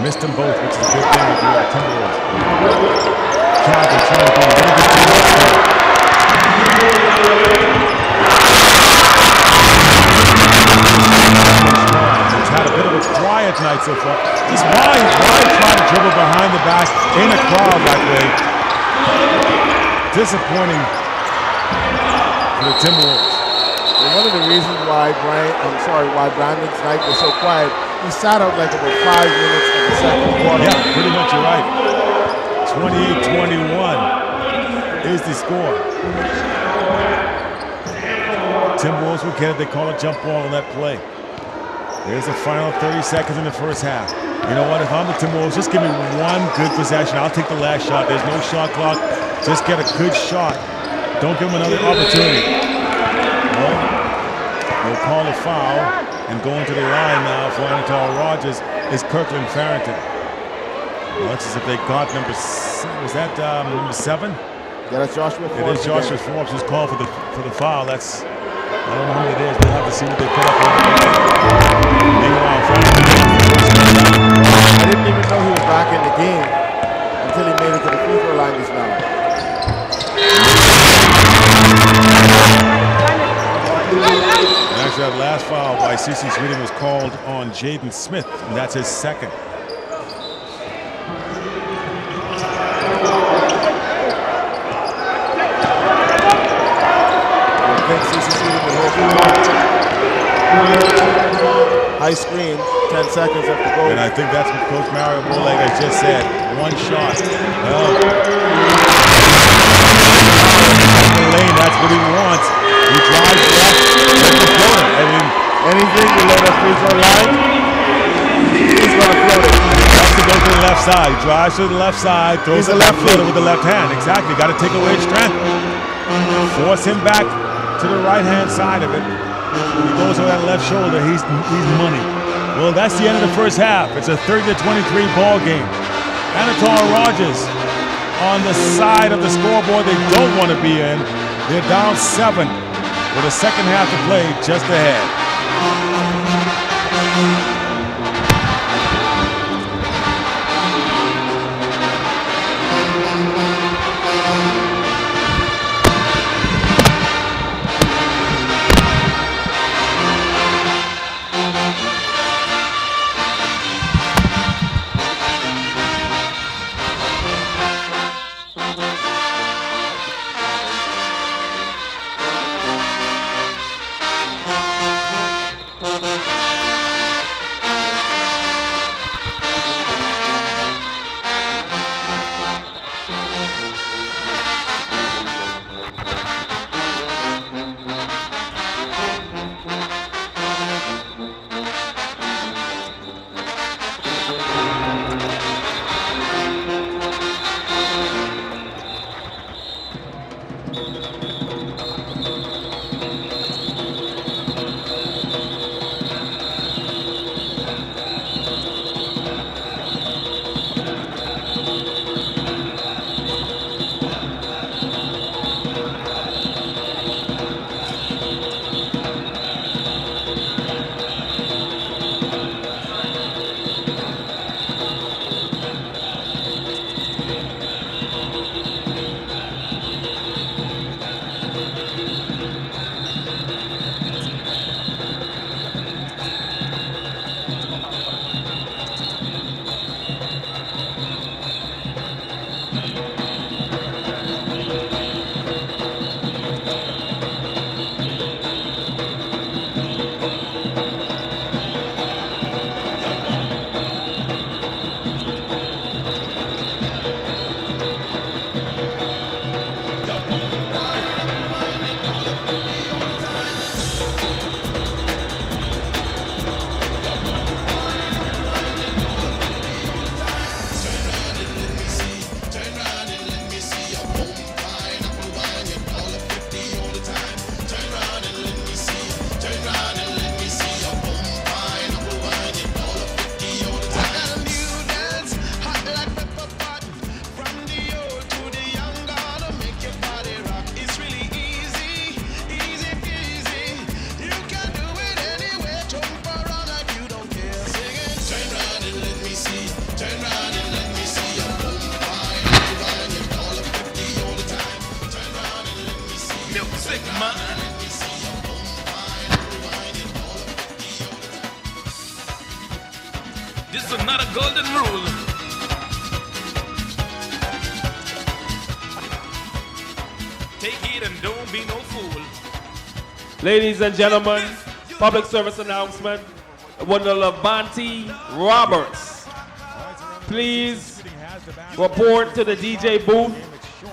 Missed them both, which is a good thing for the Timberwolves. Calvin trying to get a good team. He's had a bit of a quiet night so far. Just why try to dribble behind the back in a crowd that way? Disappointing for the Timberwolves. And one of the reasons why Brandon's night was so quiet, he sat out like about 5 minutes in the second quarter. Yeah, pretty much you're right. 28-21 is the score. Timberwolves will get it. They call a jump ball on that play. There's the final 30 seconds in the first half. You know what? If I'm the Timberwolves, just give me one good possession. I'll take the last shot. There's no shot clock. Just get a good shot. Don't give them another opportunity. We'll call a foul and go into the line now for Anatol Rodgers is Kirklyn Farrington. Well, it's as if they got number 7? Yeah, that's Joshua Forbes. It is Joshua Forbes who's called for the foul. That's, I don't know who it is. We'll have to see what they put up on the bench. Meanwhile, Farrington I didn't even know he was back in the game until he made it to the free throw line just now. Actually, that last foul by C.C. Sweden was called on Jaydian Smith, and that's his second. High screen, 10 seconds left to go. And I think that's what Coach Mario Bowleg has just said. One shot. Well, lane, that's what he wants. He drives left, that's the floater. I mean, anything below the free throw line, he's going to float it. He has to go to the left side. He drives to the left side, throws the left floater with the left hand. Exactly. Got to take away his strength. Force him back to the right-hand side of it. When he goes over that left shoulder, he's money. Well, that's the end of the first half. It's a 30-23 ball game. Anatol Rodgers on the side of the scoreboard they don't want to be in. They're down 7 with a second half to play just ahead. lesson, not a golden rule. Take it and don't be no fool. Ladies and gentlemen, public service announcement. One of Levante Roberts. Please report to the DJ booth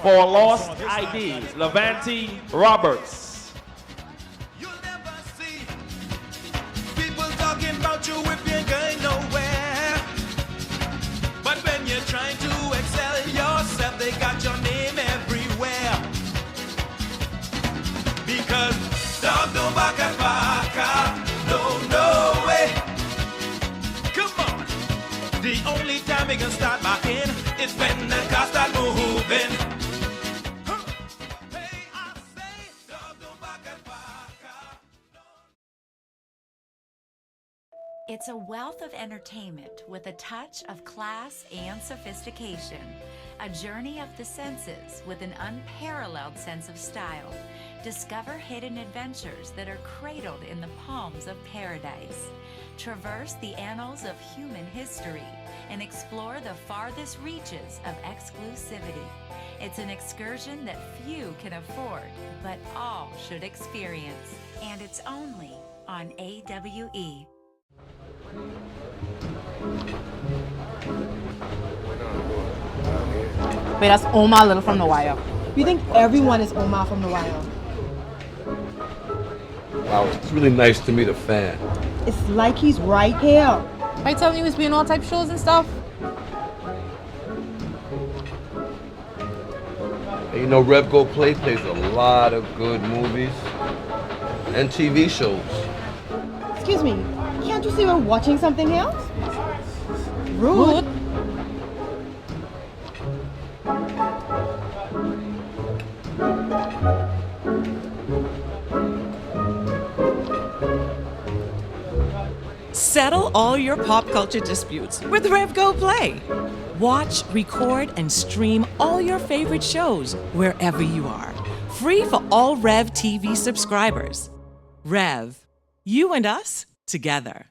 for lost IDs. Levante Roberts. You'll never see people talking about you if you're going nowhere. But when you're trying to excel yourself, they got your name everywhere. Because dog don't back and back. No way. Come on. The only time we can start backing is when the car start moving. Hey, I say, dog don't back and back. It's a wealth of entertainment with a touch of class and sophistication. A journey of the senses with an unparalleled sense of style. Discover hidden adventures that are cradled in the palms of paradise. Traverse the annals of human history and explore the farthest reaches of exclusivity. It's an excursion that few can afford, but all should experience. And it's only on AWE. Wait, that's Omar Little from The Wire. You think everyone is Omar from The Wire? Wow, it's really nice to meet a fan. It's like he's right here. Are you telling you he's been on all type of shows and stuff? And you know, Rev Go Play plays a lot of good movies and TV shows. Excuse me, can't you see we're watching something else? Rude. Settle all your pop culture disputes with Rev Go Play. Watch, record, and stream all your favorite shows wherever you are. Free for all Rev TV subscribers. Rev, you and us together.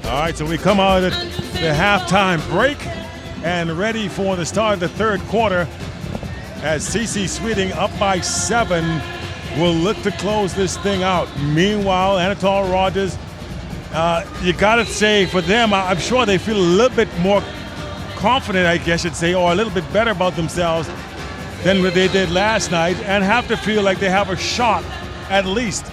All right, so we come out of the halftime break and ready for the start of the third quarter as CC Sweeting up by 7 will look to close this thing out. Meanwhile, Anatol Rodgers, you got to say for them, I'm sure they feel a little bit more confident, I guess you'd say, or a little bit better about themselves than what they did last night and have to feel like they have a shot at least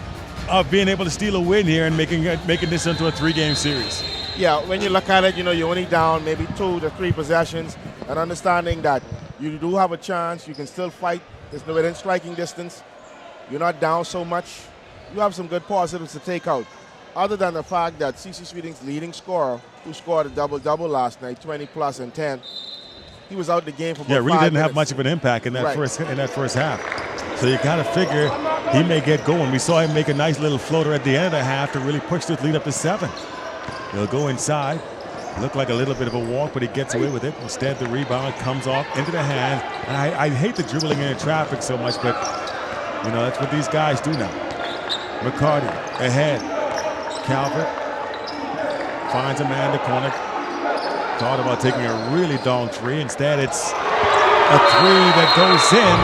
of being able to steal a win here and making this into a 3-game series. Yeah, when you look at it, you know, you're only down maybe 2 to 3 possessions, and understanding that you do have a chance, you can still fight. There's no within striking distance. You're not down so much. You have some good positives to take out. Other than the fact that CC Sweeting's leading scorer, who scored a double-double last night, 20 plus and 10, he was out the game for about 5 really didn't minutes. have much of an impact in that first half. So you got to figure he may get going. We saw him make a nice little floater at the end of the half to really push this lead up to 7. He'll go inside. Looked like a little bit of a walk, but he gets away with it. Instead, the rebound comes off into the hands. And I hate the dribbling into traffic so much, but, you know, that's what these guys do now. McCarty ahead. Calvert finds a man in the corner. Thought about taking a really long three. Instead, it's a 3 that goes in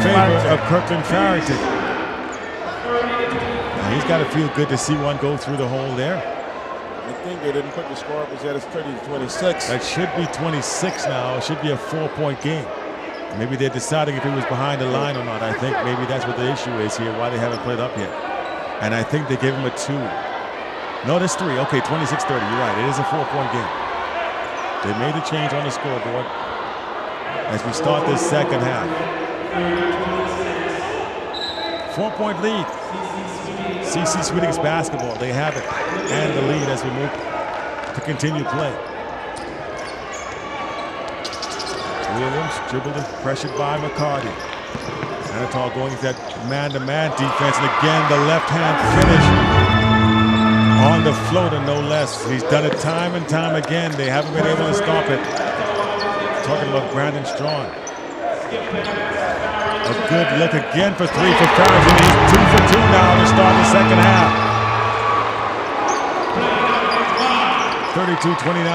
favor of Kirklyn Farrington. Now, he's got to feel good to see one go through the hole there. I think they didn't put the score up as yet. It's 30-26. That should be 26 now. It should be a 4-point game. Maybe they're deciding if he was behind the line or not. I think maybe that's what the issue is here, why they haven't put it up yet. And I think they gave him a 2. No, that's 3. Okay, 26-30. You're right. It is a 4-point game. They made the change on the scoreboard as we start this second half. 4-point lead. CC Sweeting's basketball. They have it. And the lead as we move to continue play. Williams dribbled and pressured by McCarty. Anatol going into that man-to-man defense, and again the left hand finish on the floater, no less. He's done it time and time again. They haven't been able to stop it. Talking about Bradon Strachan. A good look again for three for Farrington. He's 2 for 2 now to start the second half. 32-29.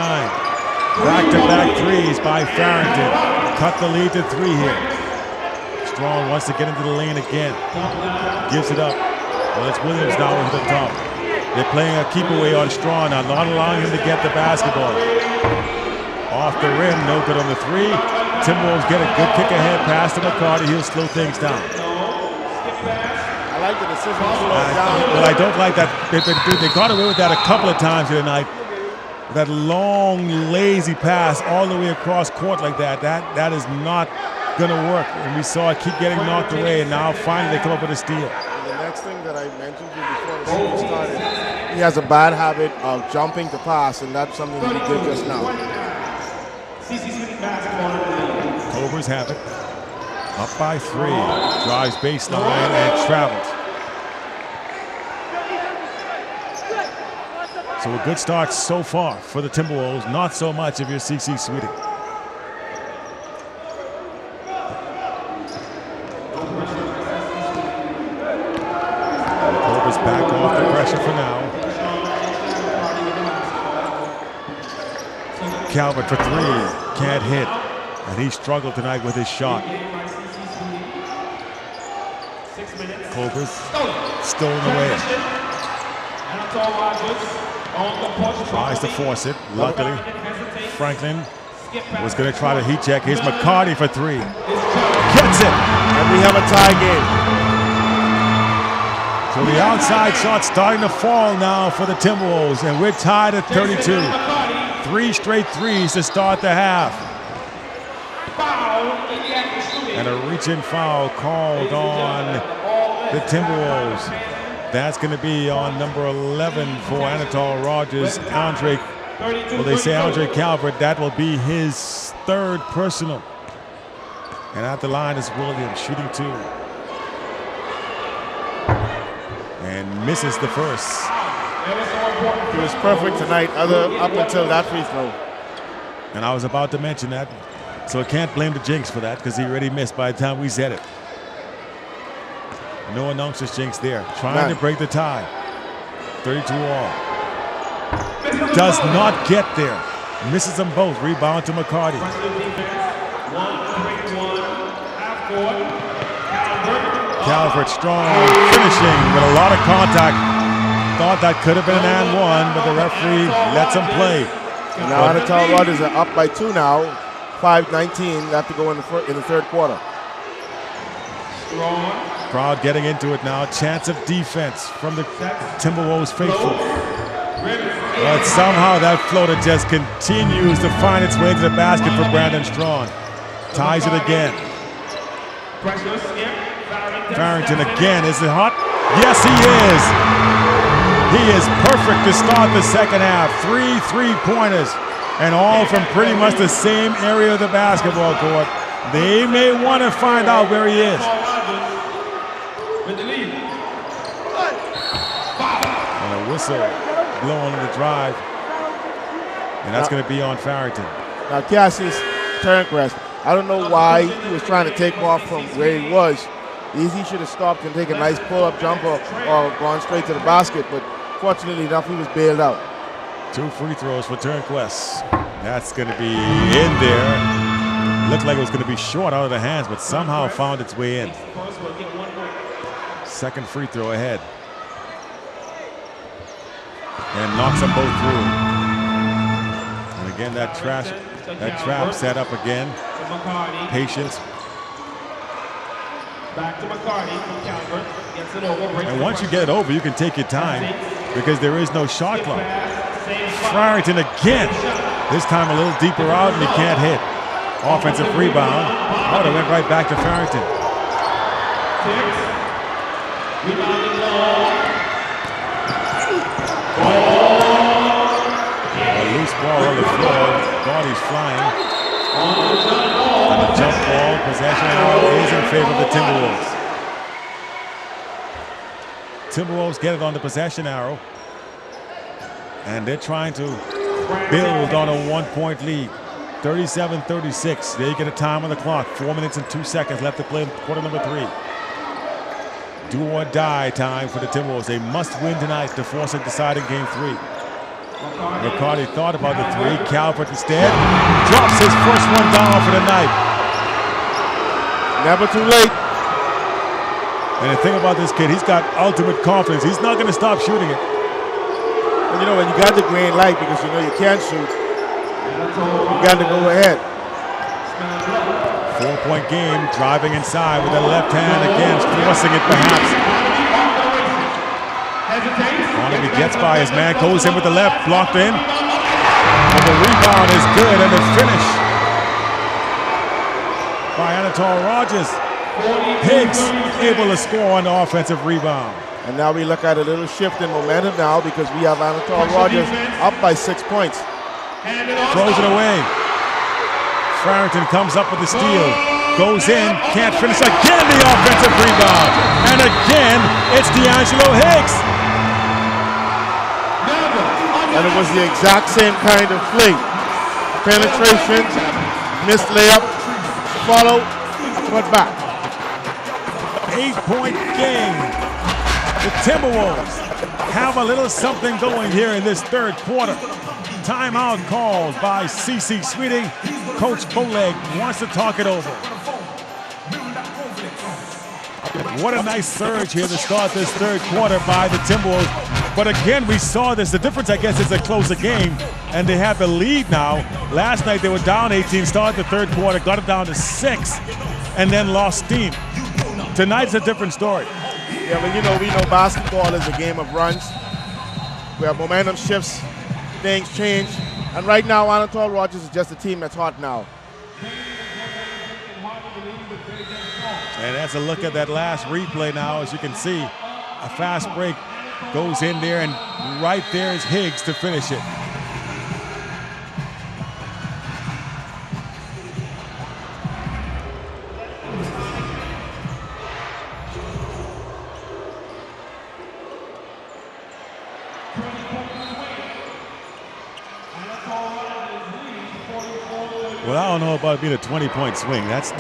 Back-to-back threes by Farrington. Cut the lead to 3 here. Strachan wants to get into the lane again. Gives it up. Well, it's Williams now over the top. They're playing a keep away on Strachan, not allowing him to get the basketball. Off the rim, no good on the 3. Timberwolves get a good kick ahead pass to McCarty. He'll slow things down. I like the decision to slow it down. Well, I don't like that. They got away with that a couple of times here tonight. That long, lazy pass all the way across court like that. That is not going to work. And we saw it keep getting knocked away, and now finally they come up with a steal. And the next thing that I mentioned to you before the season started, he has a bad habit of jumping to pass, and that's something that he did just now. Cobras have it. Up by 3. Drives baseline and travels. So a good start so far for the Timberwolves. Not so much if you're CC Sweeting. Cobras back off the pressure for now. Calvert for 3. Can't hit. And he struggled tonight with his shot. Cobras stolen away. Tries to force it. Luckily, Franklin was going to try to heat check. Here's McCarty for 3. Gets it. And we have a tie game. So the outside shot starting to fall now for the Timberwolves. And we're tied at 32. 3 straight threes to start the half. And a reach-in foul called on the Timberwolves. That's going to be on number 11 for Anatol Rodgers. They say Andre Calvert. That will be his 3rd personal. And at the line is Williams shooting 2. And misses the first. He was perfect tonight up until that free throw. And I was about to mention that. So I can't blame the jinx for that because he already missed by the time we said it. No announcer's jinx there. Trying to break the tie. 32 all. Does not get there. Misses them both. Rebound to McCarty. Calvert strong. Finishing with a lot of contact. Thought that could have been an and 1, but the referee lets him play. And now Anatol Rodgers are up by 2 now. 5-19 have to go in the 3rd quarter. Crowd getting into it now. Chance of defense from the Timberwolves faithful. But somehow that floater just continues to find its way to the basket for Bradon Strachan. Ties it again. Farrington again. Is it hot? Yes, he is. He is perfect to start the second half. 3 3-pointers. And all from pretty much the same area of the basketball court. They may want to find out where he is. And a whistle blowing the drive. And that's going to be on Farrington. Now Cassius Turnquest, I don't know why he was trying to take off from where he was. He should have stopped and taken a nice pull-up jumper or gone straight to the basket, but fortunately enough, he was bailed out. 2 free throws for Turnquest. That's going to be in there. Looked like it was going to be short out of the hands, but somehow found its way in. Second free throw ahead. And knocks them both through. And again, that trap set up again. Patience. Back to McCarty from Calvert. Gets it over. And once you get it over, you can take your time because there is no shot clock. Farrington again. This time a little deeper out and he can't hit. Offensive rebound. Oh, it went right back to Farrington. A loose ball on the floor. Bodies flying. And a jump ball possession arrow is in favor of the Timberwolves. Timberwolves get it on the possession arrow. And they're trying to build on a 1-point lead. 37-36. They get a time on the clock. 4 minutes and 2 seconds left to play quarter number 3. Do or die time for the Timberwolves. They must win tonight to force a deciding game 3. Ricardo thought about the 3. Calvert instead drops his first one down for the night. Never too late. And the thing about this kid, he's got ultimate confidence. He's not going to stop shooting it. And you know, when you got the green light because you know you can't shoot, you got to go ahead. 4-point game, driving inside with the left hand again, forcing it perhaps. Barnaby gets by his man, goes in with the left, blocked in. And the rebound is good, and the finish by Anatol Rodgers. Higgs able to score on the offensive rebound. And now we look at a little shift in momentum now because we have Anatol Rodgers up by 6 points. Throws it away. Farrington comes up with the steal. Goes in, can't finish. Again the offensive rebound. And again, it's D'Angelo Higgs. And it was the exact same kind of play. Penetration, missed layup, follow, put back. 8-point game. The Timberwolves have a little something going here in this third quarter. Timeout called by C.C. Sweeting. Coach Bowleg wants to talk it over. What a nice surge here to start this third quarter by the Timberwolves. But again, we saw this. The difference, I guess, is they close the game, and they have the lead now. Last night they were down 18, started the third quarter, got it down to 6, and then lost steam. Tonight's a different story. Yeah, but you know, we know basketball is a game of runs, where momentum shifts, things change. And right now, Anatol Rodgers is just a team that's hot now. And that's a look at that last replay now. As you can see, a fast break goes in there, and right there is Higgs to finish it. Well, I don't know about it being a 20-point swing. That's, but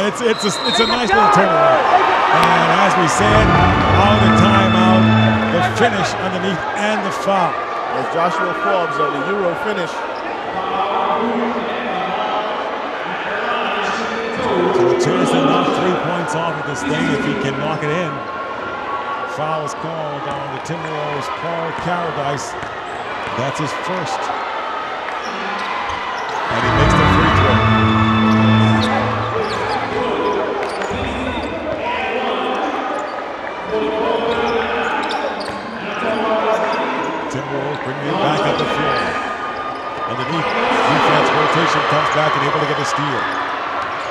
it's a nice little turnaround. And as we said, out of the timeout, the finish underneath and the foul. As Joshua Forbes on the Euro finish. So a chance to knock 3 points off of this thing if he can knock it in. Foul is called on the Timberwolves. Paul Paradise. That's his first. And he makes the free throw. Timberwolves bringing it back up the floor. Underneath, defense rotation comes back and able to get a steal.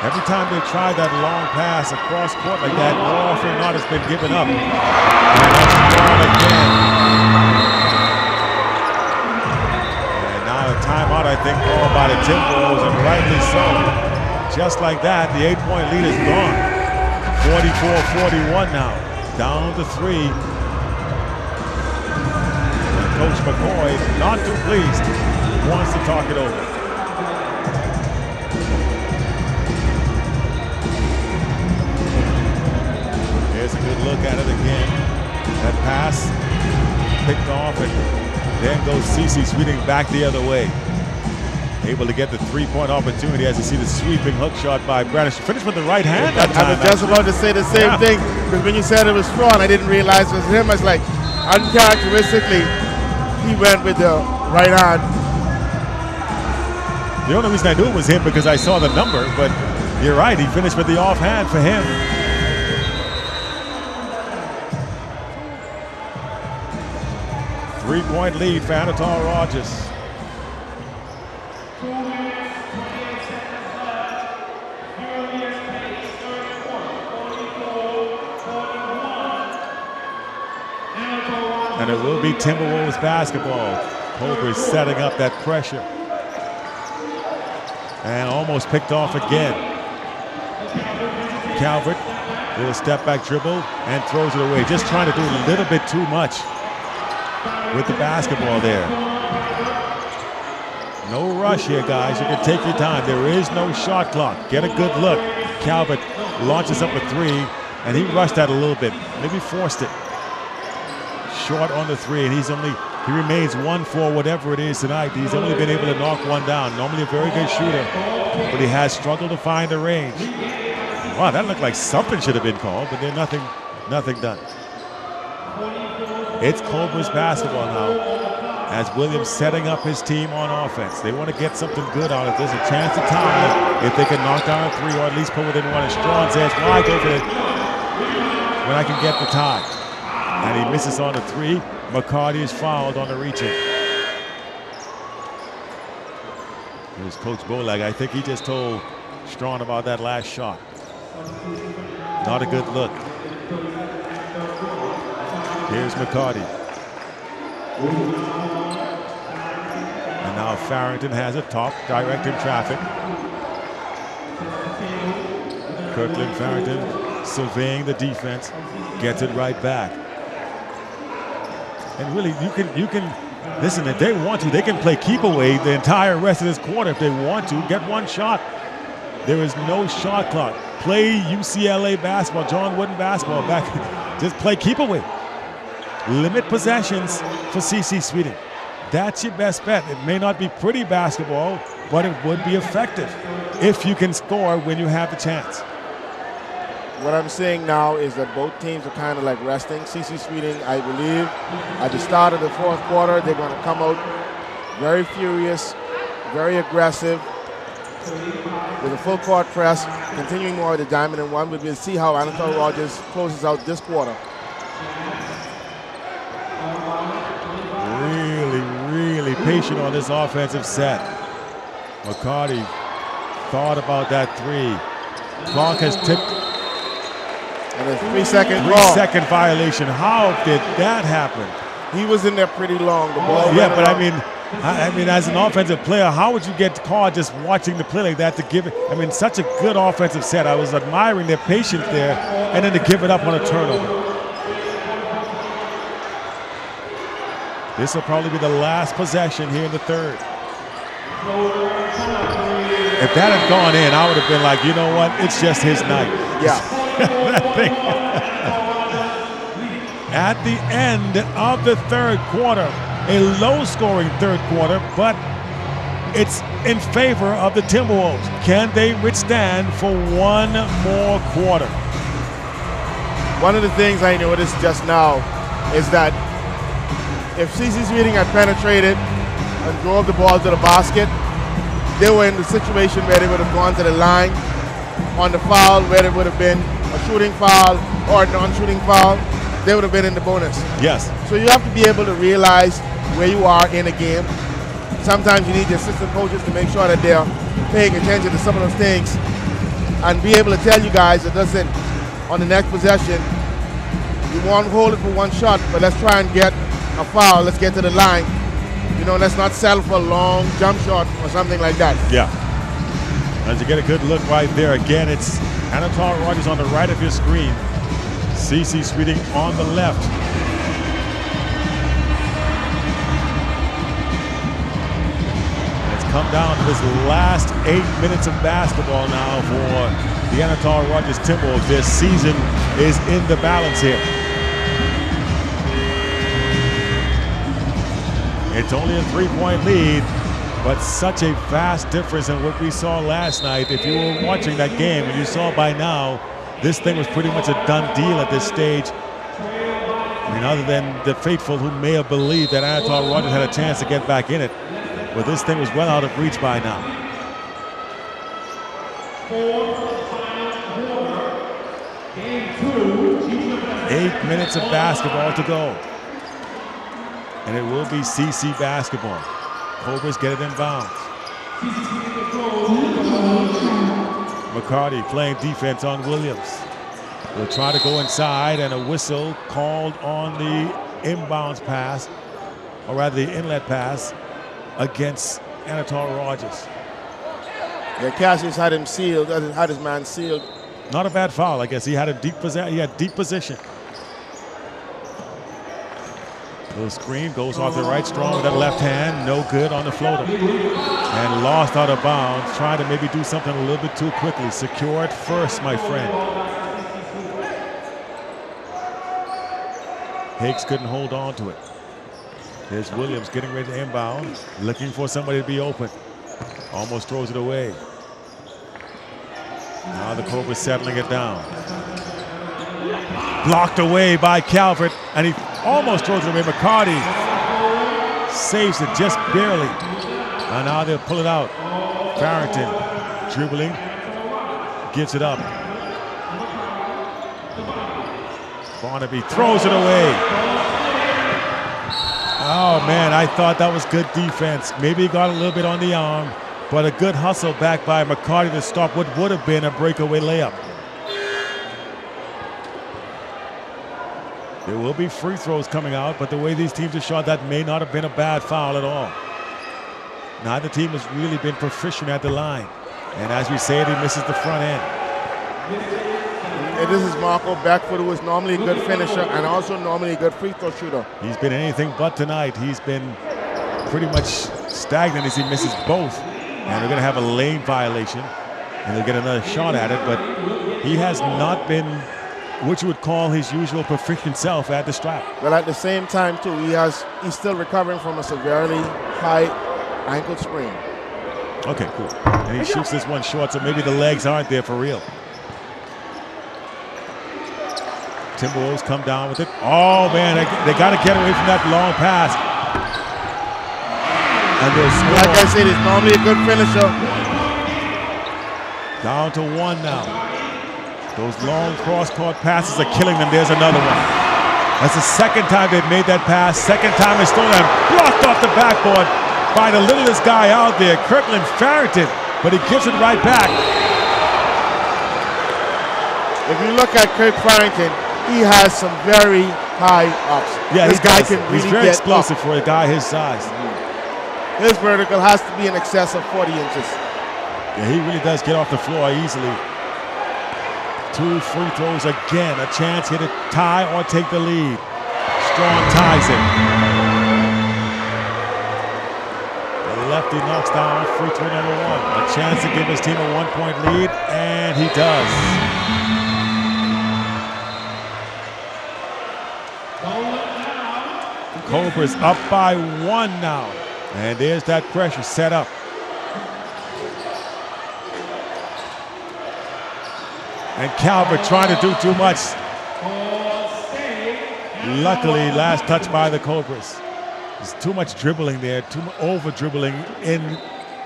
Every time they try that long pass across court like that, more often than not, it's been given up. And that's gone again. And now a timeout, I think, called by the Timberwolves, and rightly so. Just like that, the 8-point lead is gone. 44-41 now, down to 3. And Coach McCoy, not too pleased, wants to talk it over. Here's a good look at it again. That pass picked off, and then goes C.C. Sweeting back the other way. Able to get the 3-point opportunity as you see the sweeping hook shot by Bradon. Finished with the right hand that time. I was just about to say the same thing, because when you said it was Strawn, I didn't realize it was him. I was like, uncharacteristically, he went with the right hand. The only reason I knew it was him because I saw the number, but you're right, he finished with the offhand for him. Three-point lead for Anatol Rodgers. And it will be Timberwolves basketball. Cobras setting up that pressure. And almost picked off again. Calvert, little step back dribble and throws it away. Just trying to do a little bit too much with the basketball there. No rush here, guys. You can take your time. There is no shot clock. Get a good look. Calvert launches up a three, and he rushed that a little bit. Maybe forced it. Short on the three, and he remains 1 for whatever it is tonight. He's only been able to knock one down. Normally a very good shooter, but he has struggled to find the range. Wow, that looked like something should have been called, but then nothing done. It's Cobras basketball now, as Williams setting up his team on offense. They want to get something good out of this, a chance to tie if they can knock down a three or at least put within one. And Strachan says, why go for it when I can get the tie? And he misses on the three. McCarty is fouled on the reaching. Here's Coach Bowleg. I think he just told Strachan about that last shot. Not a good look. Here's McCarty. And now Farrington has a top, directing traffic. Kirklyn Farrington surveying the defense, gets it right back. And really, you can listen, if they want to, they can play keep away the entire rest of this quarter if they want to. Get one shot. There is no shot clock. Play UCLA basketball, John Wooden basketball back. Just play keep away. Limit possessions for CC Sweeting. That's your best bet. It may not be pretty basketball, but it would be effective if you can score when you have the chance. What I'm saying now is that both teams are kind of like resting. CC Sweeting, I believe, at the start of the fourth quarter, they're going to come out very furious, very aggressive, with a full court press, continuing more of the diamond and one. We'll see how Anatol Rodgers closes out this quarter. Really patient on this offensive set. McCarty thought about that three. Clock has tipped. And a 3-second ball. 3-second violation. How did that happen? He was in there pretty long. The ball. Yeah, but I mean, as an offensive player, how would you get caught just watching the play like that to give it? I mean, such a good offensive set. I was admiring their patience there, and then to give it up on a turnover. This will probably be the last possession here in the third. If that had gone in, I would have been like, you know what? It's just his night. Yeah. That thing. At the end of the third quarter, a low-scoring third quarter, but it's in favor of the Timberwolves. Can they withstand for one more quarter? One of the things I noticed just now is that if CC Sweeting had penetrated and drove the ball to the basket, they were in the situation where they would have gone to the line on the foul, where it would have been a shooting foul or a non-shooting foul. They would have been in the bonus. Yes. So you have to be able to realize where you are in a game. Sometimes you need your assistant coaches to make sure that they're paying attention to some of those things and be able to tell you guys that listen, on the next possession, you won't hold it for one shot, but let's try and get a foul. Let's get to the line. You know, let's not settle for a long jump shot or something like that. Yeah. As you get a good look right there, again, it's Anatol Rodgers on the right of your screen. CC Sweeting on the left. And it's come down to this last 8 minutes of basketball now for the Anatol Rodgers Timberwolves. Their season is in the balance here. It's only a 3-point lead, but such a vast difference than what we saw last night. If you were watching that game and you saw by now, this thing was pretty much a done deal at this stage. I mean, other than the faithful who may have believed that Anatol Rodgers had a chance to get back in it, but this thing was well out of reach by now. 8 minutes of basketball to go. And it will be CC basketball. Cobras get it in bounds. McCarty playing defense on Williams. Will try to go inside, and a whistle called on the inbounds pass, or rather the inlet pass, against Anatol Rodgers. Yeah, Cassius had him sealed, had his man sealed. Not a bad foul, I guess. He had a deep position. He had deep position. Little screen goes off the right, strong with that left hand. No good on the floater. And lost out of bounds. Trying to maybe do something a little bit too quickly. Secure it first, my friend. Higgs couldn't hold on to it. Here's Williams getting ready to inbound. Looking for somebody to be open. Almost throws it away. Now the Cobras settling it down. Blocked away by Calvert, and he almost throws it away. McCarty saves it just barely. And now they'll pull it out. Farrington dribbling, gives it up. Barnaby throws it away. Oh man, I thought that was good defense. Maybe he got a little bit on the arm, but a good hustle back by McCarty to stop what would have been a breakaway layup. There will be free throws coming out, but the way these teams have shot, that may not have been a bad foul at all. Neither team has really been proficient at the line. And as we say it, he misses the front end. And this is Marco Beckford, who is normally a good finisher and also normally a good free throw shooter. He's been anything but tonight. He's been pretty much stagnant as he misses both. And they're going to have a lane violation, and they'll get another shot at it. But he has not been what you would call his usual proficient self at the strap. But at the same time, too, he's still recovering from a severely high ankle sprain. Okay, cool. And he shoots this one short, so maybe the legs aren't there for real. Timberwolves come down with it. Oh, man, they got to get away from that long pass. And they'll score. Like I said, he's normally a good finisher. Down to one now. Those long cross-court passes are killing them. There's another one. That's the second time they've made that pass. Second time it's stolen and blocked off the backboard by the littlest guy out there, Kirklyn Farrington, but he gives it right back. If you look at Kirk Farrington, he has some very high ups. Yeah, this guy can really he's very get explosive up. for a guy his size. His vertical has to be in excess of 40 inches. Yeah, he really does get off the floor easily. 2 free throws again. A chance here to tie or take the lead. Strong ties it. The lefty knocks down free throw number 1. A chance to give his team a 1-point lead, and he does. Cobras up by 1 now. And there's that pressure set up. And Calvert trying to do too much. Luckily, last touch by the Cobras. There's too much dribbling there, too much over dribbling in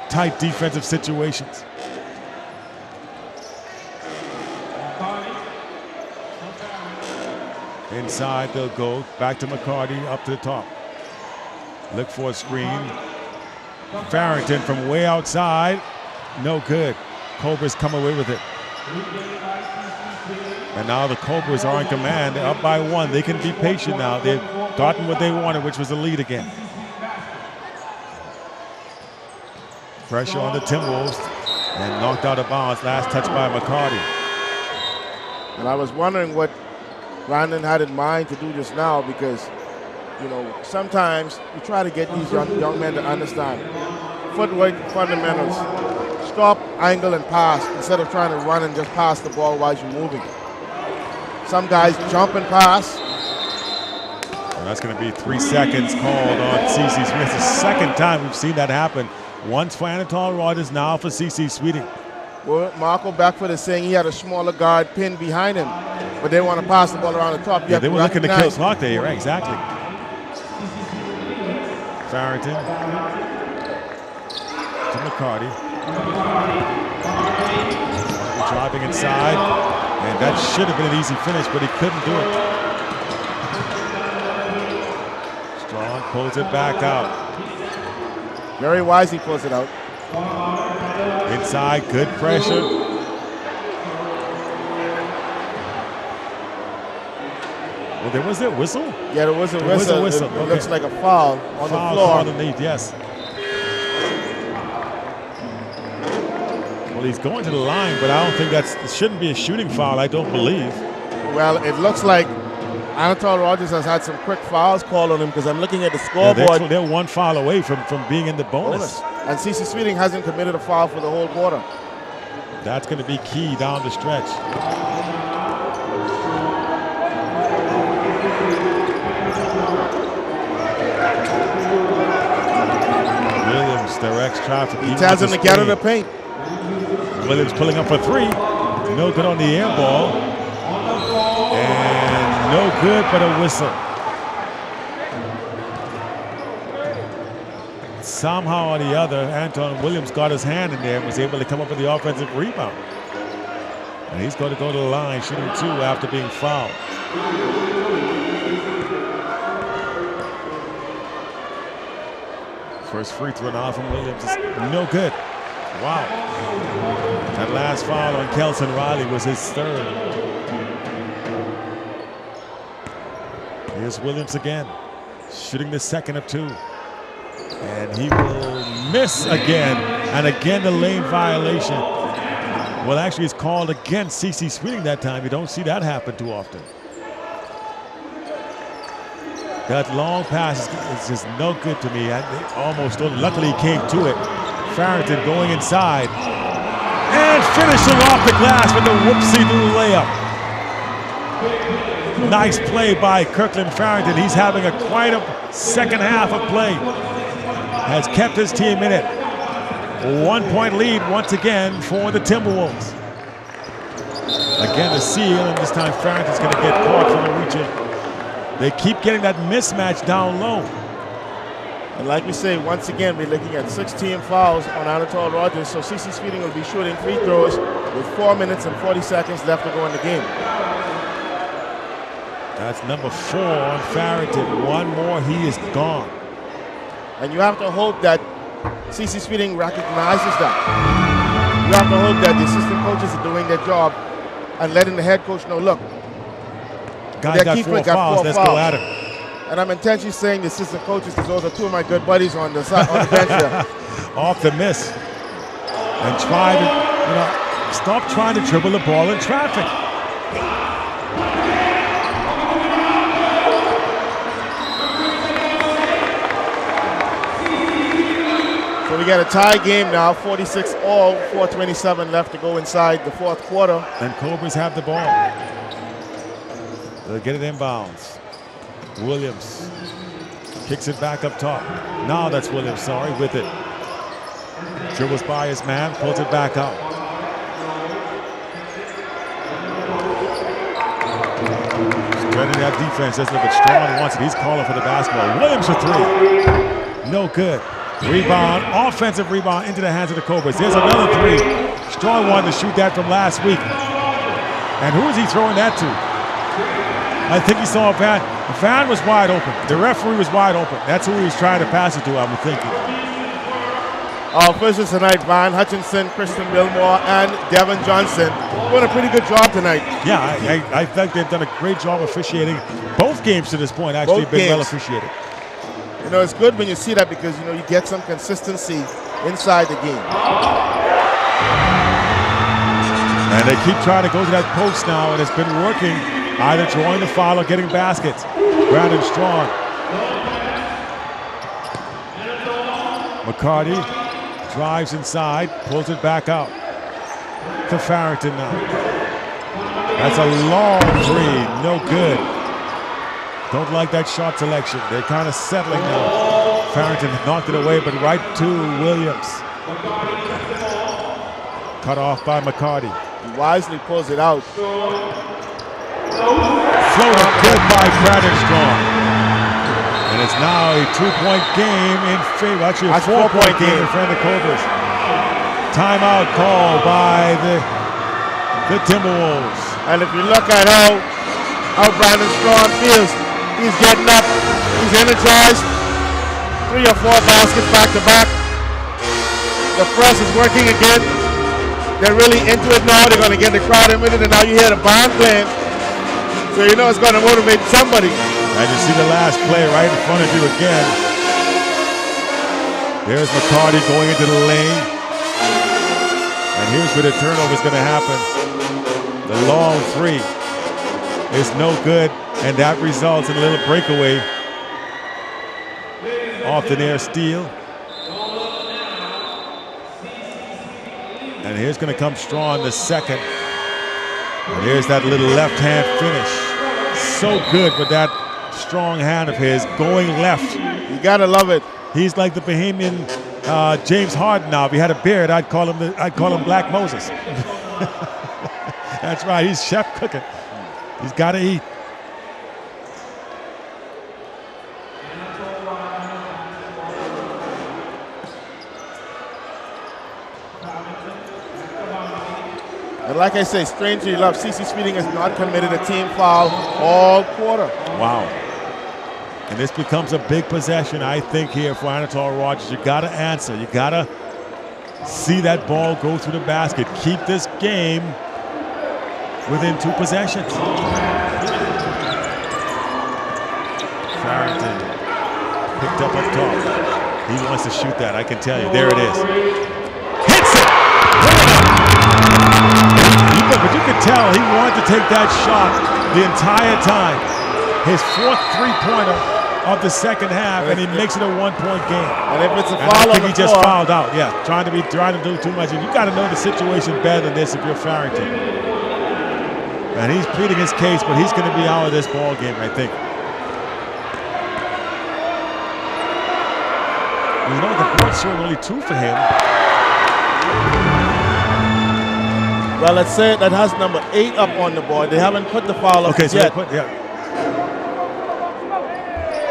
tight defensive situations. Inside they'll go, back to McCarty, up to the top. Look for a screen. Farrington from way outside, no good. Cobras come away with it. And now the Cobras are in command. They're up by 1. They can be patient now. They've gotten what they wanted, which was a lead again. Pressure on the Timberwolves and knocked out of bounds. Last touch by McCarty. And I was wondering what Brandon had in mind to do just now, because, you know, sometimes you try to get these young men to understand footwork fundamentals. Stop, angle, and pass instead of trying to run and just pass the ball while you're moving. Some guys jump and pass. And that's going to be 3 seconds called on C.C. Smith. The second time we've seen that happen. Once for Anatol Rodgers, now for C.C. Sweeting. Well, Marco Beckford is saying he had a smaller guard pinned behind him, but they want to pass the ball around the top. Yeah, they were looking to kill clock there, right? Exactly. Farrington to McCarty. Driving inside, and that should have been an easy finish, but he couldn't do it. Strong pulls it back out. Very wise, he pulls it out. Inside, good pressure. Well, there was a whistle? Yeah, there was a whistle. It looks like a foul on the floor. Underneath, yes. Well, he's going to the line, but I don't think it shouldn't be a shooting foul, I don't believe. Well, it looks like Anatol Rodgers has had some quick fouls called on him because I'm looking at the scoreboard. They're one foul away from being in the bonus. And CC Sweeting hasn't committed a foul for the whole quarter. That's going to be key down the stretch. Williams directs traffic. He tells him to get in the paint. Williams pulling up for three. No good on the air ball. And no good but a whistle. Somehow or the other, Anthon Williams got his hand in there and was able to come up with the offensive rebound. And he's going to go to the line, shooting 2 after being fouled. First free throw now from Williams is no good. Wow. That last foul on Kelson Riley was his third. Here's Williams again, shooting the second of 2. And he will miss again. And again, the lane violation. Well, actually, it's called against CC Sweeting that time. You don't see that happen too often. That long pass is just no good to me. Luckily, he came to it. Farrington going inside. And finishing off the glass with the whoopsie-doo layup. Nice play by Kirklyn Farrington. He's having quite a second half of play. Has kept his team in it. 1 point lead once again for the Timberwolves. Again, the seal, and this time Farrington's going to get caught from the reaching. They keep getting that mismatch down low. And like we say, once again, we're looking at 16 fouls on Anatol Rodgers, so CC Sweeting will be shooting free throws with 4 minutes and 40 seconds left to go in the game. That's number 4 on Farrington. One more, he is gone. And you have to hope that CC Sweeting recognizes that. You have to hope that the assistant coaches are doing their job and letting the head coach know, look, guy got 4 fouls, let's go at him. And I'm intentionally saying the assistant coaches because those are 2 of my good buddies on the bench here. Off the miss. And try to, stop trying to dribble the ball in traffic. So we got a tie game now, 46-all, 4:27 left to go inside the fourth quarter. And Cobras have the ball. They'll get it inbounds. Williams kicks it back up top. Now that's Williams, with it. Dribbles by his man, pulls it back out. Spreading that defense, just a little bit strong wants it. He's calling for the basketball. Williams for 3. No good. Rebound, offensive rebound into the hands of the Cobras. There's another 3. Strong wanted to shoot that from last week. And who is he throwing that to? I think he saw Van. Van was wide open. The referee was wide open. That's who he was trying to pass it to, I'm thinking. Our officials tonight, Van Hutchinson, Christian Wilmore, and Devin Johnson, doing a pretty good job tonight. Yeah, I think they've done a great job officiating. Both games to this point actually have been well officiated. It's good when you see that because, you get some consistency inside the game. And they keep trying to go to that post now, and it's been working. Either drawing the foul or getting baskets. Bradon Strachan. McCarty drives inside, pulls it back out to Farrington now. That's a long 3, no good. Don't like that shot selection. They're kind of settling now. Farrington knocked it away, but right to Williams. Cut off by McCarty. He wisely pulls it out. Floater good by Bradon Strachan. And it's now a 2-point game in favor, actually a 4-point game in front of the Cobras. Timeout called by the Timberwolves. And if you look at how Bradon Strachan feels, he's getting up, he's energized. 3 or 4 baskets back to back. The press is working again. They're really into it now. They're going to get the crowd in with it, and now you hear the band playing. So it's going to motivate somebody. And you see the last play right in front of you again. There's McCarty going into the lane. And here's where the turnover is going to happen. The long three is no good, and that results in a little breakaway off the near steal. And here's going to come Strachan the second. And here's that little left hand finish. So good with that strong hand of his going left. You gotta love it. He's like the Bahamian James Harden now. If he had a beard, I'd call him Black Moses. That's right, he's chef cooking. He's got to eat. And like I say, strangely enough, CC Sweeting has not committed a team foul all quarter. Wow. And this becomes a big possession, I think, here for Anatol Rodgers. You got to answer. You got to see that ball go through the basket. Keep this game within 2 possessions. Farrington picked up up top. He wants to shoot that, I can tell you. There it is. Hits it! But you could tell he wanted to take that shot the entire time. His 4th three-pointer of the second half, and he makes it a 1-point game. And if it's a foul, I think he just fouled out. Yeah, trying to do too much. And you got to know the situation better than this if you're Farrington. And he's pleading his case, but he's going to be out of this ball game, I think. You know, the board's showing only 2 for him. Well, let's say that has number 8 up on the board. They haven't put the foul up yet.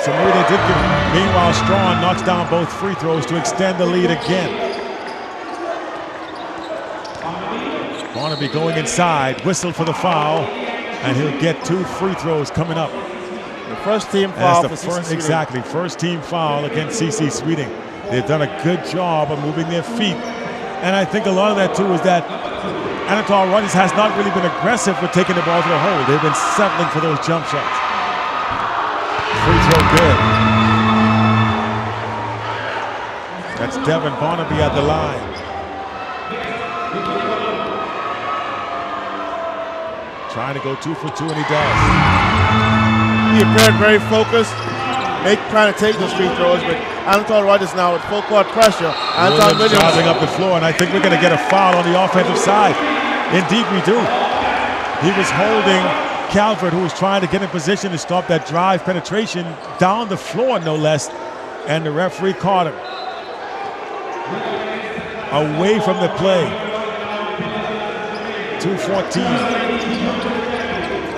So maybe they did give him. Meanwhile, Strachan knocks down both free throws to extend the lead again. Barnaby going inside, whistle for the foul, and he'll get 2 free throws coming up. The first team foul for CC Sweeting. Exactly, first team foul against CC Sweeting. They've done a good job of moving their feet. And I think a lot of that too is that Anatol Rodgers has not really been aggressive with taking the ball to the hole. They've been settling for those jump shots. Free throw good. That's Devin Barnaby at the line. Trying to go 2 for 2, and he does. He appeared very focused, trying to take those free throws, but Anatol Rodgers now with full court pressure. Anthon Williams driving up the floor, and I think we're going to get a foul on the offensive side. Indeed, we do. He was holding Calvert, who was trying to get in position to stop that drive penetration down the floor, no less, and the referee caught him. Away from the play. 2:14.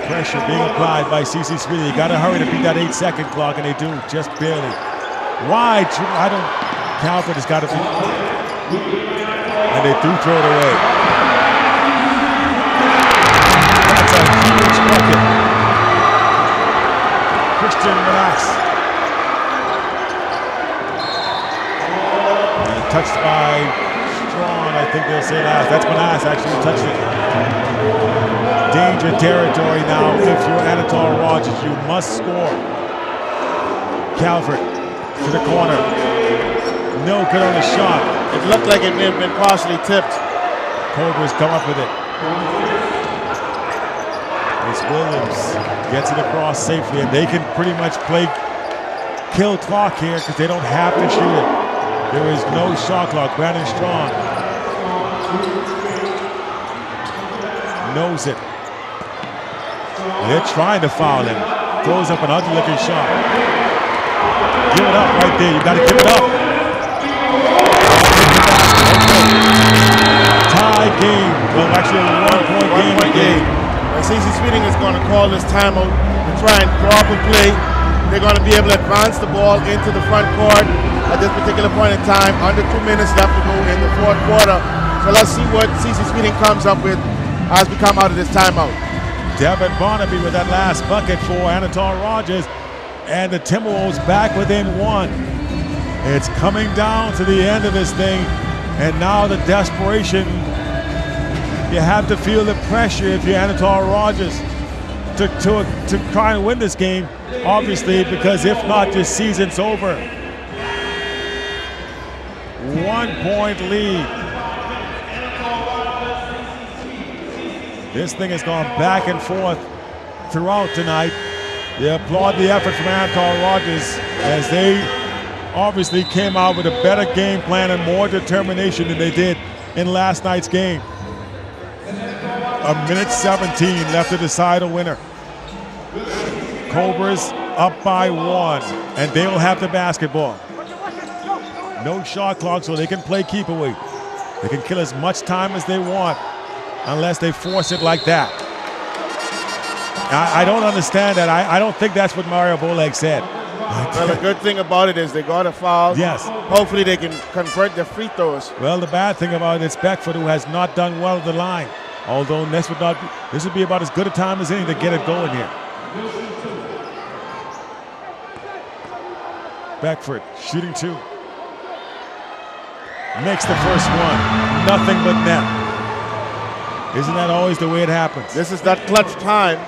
Pressure being applied by CC Sweeting. You got to hurry to beat that 8-second clock, and they do, just barely. Wide, Calvert has got to be, and they do throw it away. That's a huge bucket. Christian Manace. And touched by Strachan, I think they'll say last. That's Manace actually who touched it. Danger territory now. If you're Anatol Rodgers, you must score. Calvert to the corner. No good on the shot. It looked like it may have been partially tipped. Cobras come up with it. It's Williams gets it across safely, and they can pretty much play kill clock here because they don't have to shoot it. There is no shot clock. Bradon Strachan knows it. They're trying to foul him. Throws up an ugly-looking shot. Give it up right there. You got to give it up. Tie game. Well, actually a 1-point game. CC Sweeting is going to call this timeout to try and draw up a play. They're going to be able to advance the ball into the front court at this particular point in time. Under 2 minutes left to go in the 4th quarter. So let's see what CC Sweeting comes up with as we come out of this timeout. Devin Barnaby with that last bucket for Anatol Rodgers, and the Timberwolves back within 1. It's coming down to the end of this thing, and now the desperation. You have to feel the pressure if you're Anatol Rodgers to try and win this game, obviously, because if not, your season's over. 1-point lead. This thing has gone back and forth throughout tonight. They applaud the effort from Anatol Rodgers as they obviously came out with a better game plan and more determination than they did in last night's game. A minute 17 left to decide a winner. Cobras up by 1, and they will have the basketball. No shot clock, so they can play keep away. They can kill as much time as they want unless they force it like that. I don't understand that. I don't think that's what Mario Bowleg said. Well, the good thing about it is they got a foul. Yes. Hopefully they can convert their free throws. Well, the bad thing about it is Beckford, who has not done well at the line. Although this would be about as good a time as any to get it going here. Beckford shooting 2. Makes the first one. Nothing but net. Isn't that always the way it happens? This is that clutch time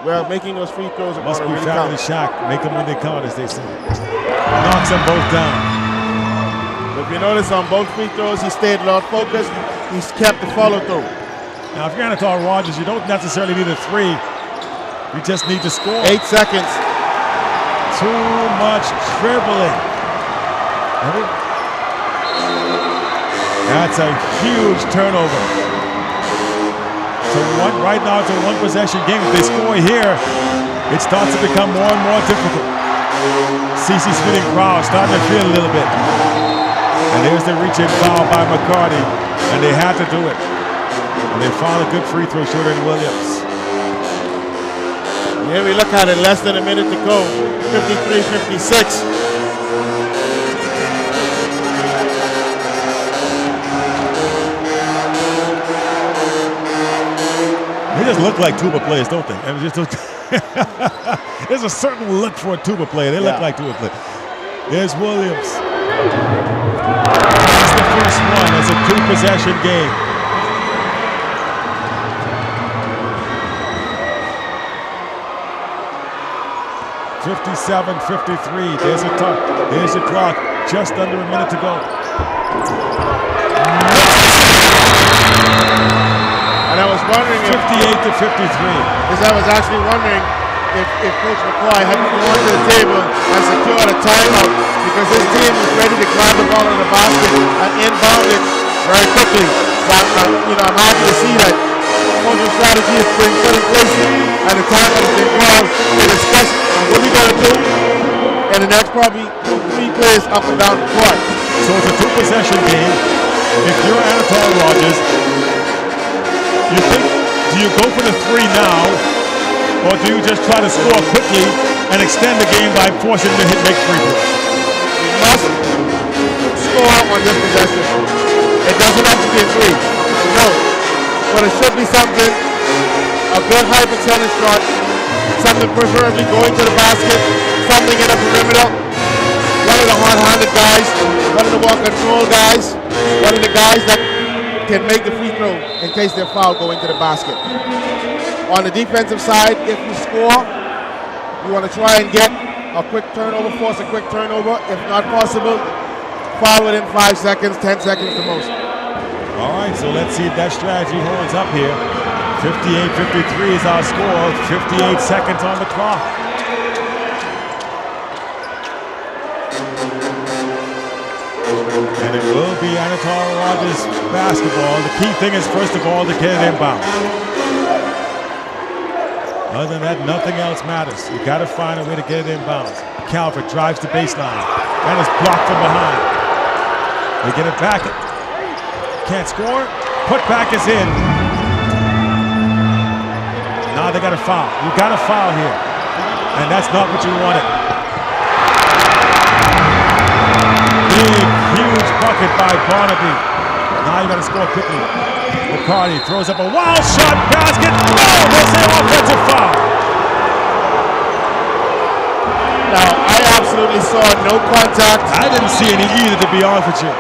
where making those free throws are Must be really family count. Shaq. Make them when they count, as they say. Knocks them both down. If you notice on both free throws, he stayed a lot focused. He's kept the follow through. Now, if you're Anatol Rodgers, you don't necessarily need a 3. You just need to score. 8 seconds. Too much dribbling. That's a huge turnover. So right now it's a 1-possession game. If they score here, it starts to become more and more difficult. CC Smithing crowd starting to feel a little bit. And there's the reach-in foul by McCarty, and they had to do it. And they found a good free throw shooter in Williams. Here we look at it, less than a minute to go. 53-56. They just look like tuba players, don't they? I mean, there's a certain look for a tuba player. They look like tuba players. There's Williams. That's the first one. It's a 2-possession game. (57-53). There's your clock. Just under a minute to go. And I was wondering 58-53. Because I was actually wondering if Coach McCoy had gone to the table and secured a timeout because his team was ready to grab the ball in the basket and inbound it very quickly. But I'm happy to see that coaching strategy is being put in place and the timeout has been called to discuss what we're going to do in the next probably 3 plays up and down the court. So it's a 2-possession game. If you're Anatol Rodgers, do you go for the 3 now, or do you just try to score quickly and extend the game by forcing them to make free throws? You must score on this possession. It doesn't have to be a 3. No. But it should be something, a good high percentage shot, something preferably going to the basket, something in the perimeter, one of the hard-handed guys, one of the ball control guys, one of the guys that can make the free throw in case they're fouled going to the basket. On the defensive side, if you score, you want to try and get a quick turnover, force a quick turnover. If not possible, foul within 5 seconds, 10 seconds the most. All right, so let's see if that strategy holds up here. 58-53 is our score, 58 seconds on the clock. And it will be Anatol Rodgers basketball. The key thing is, first of all, to get it inbound. Other than that, nothing else matters. You got to find a way to get it inbounds. Calvert drives the baseline and is blocked from behind. They get it back. Can't score. Putback is in. Now they got a foul. You got a foul here, and that's not what you wanted. Big, huge bucket by Barnaby. Now you got to score quickly. McCarty throws up a wild shot basket. Oh, there's an offensive foul. Now, I absolutely saw no contact. I didn't see any either, to be honest with you.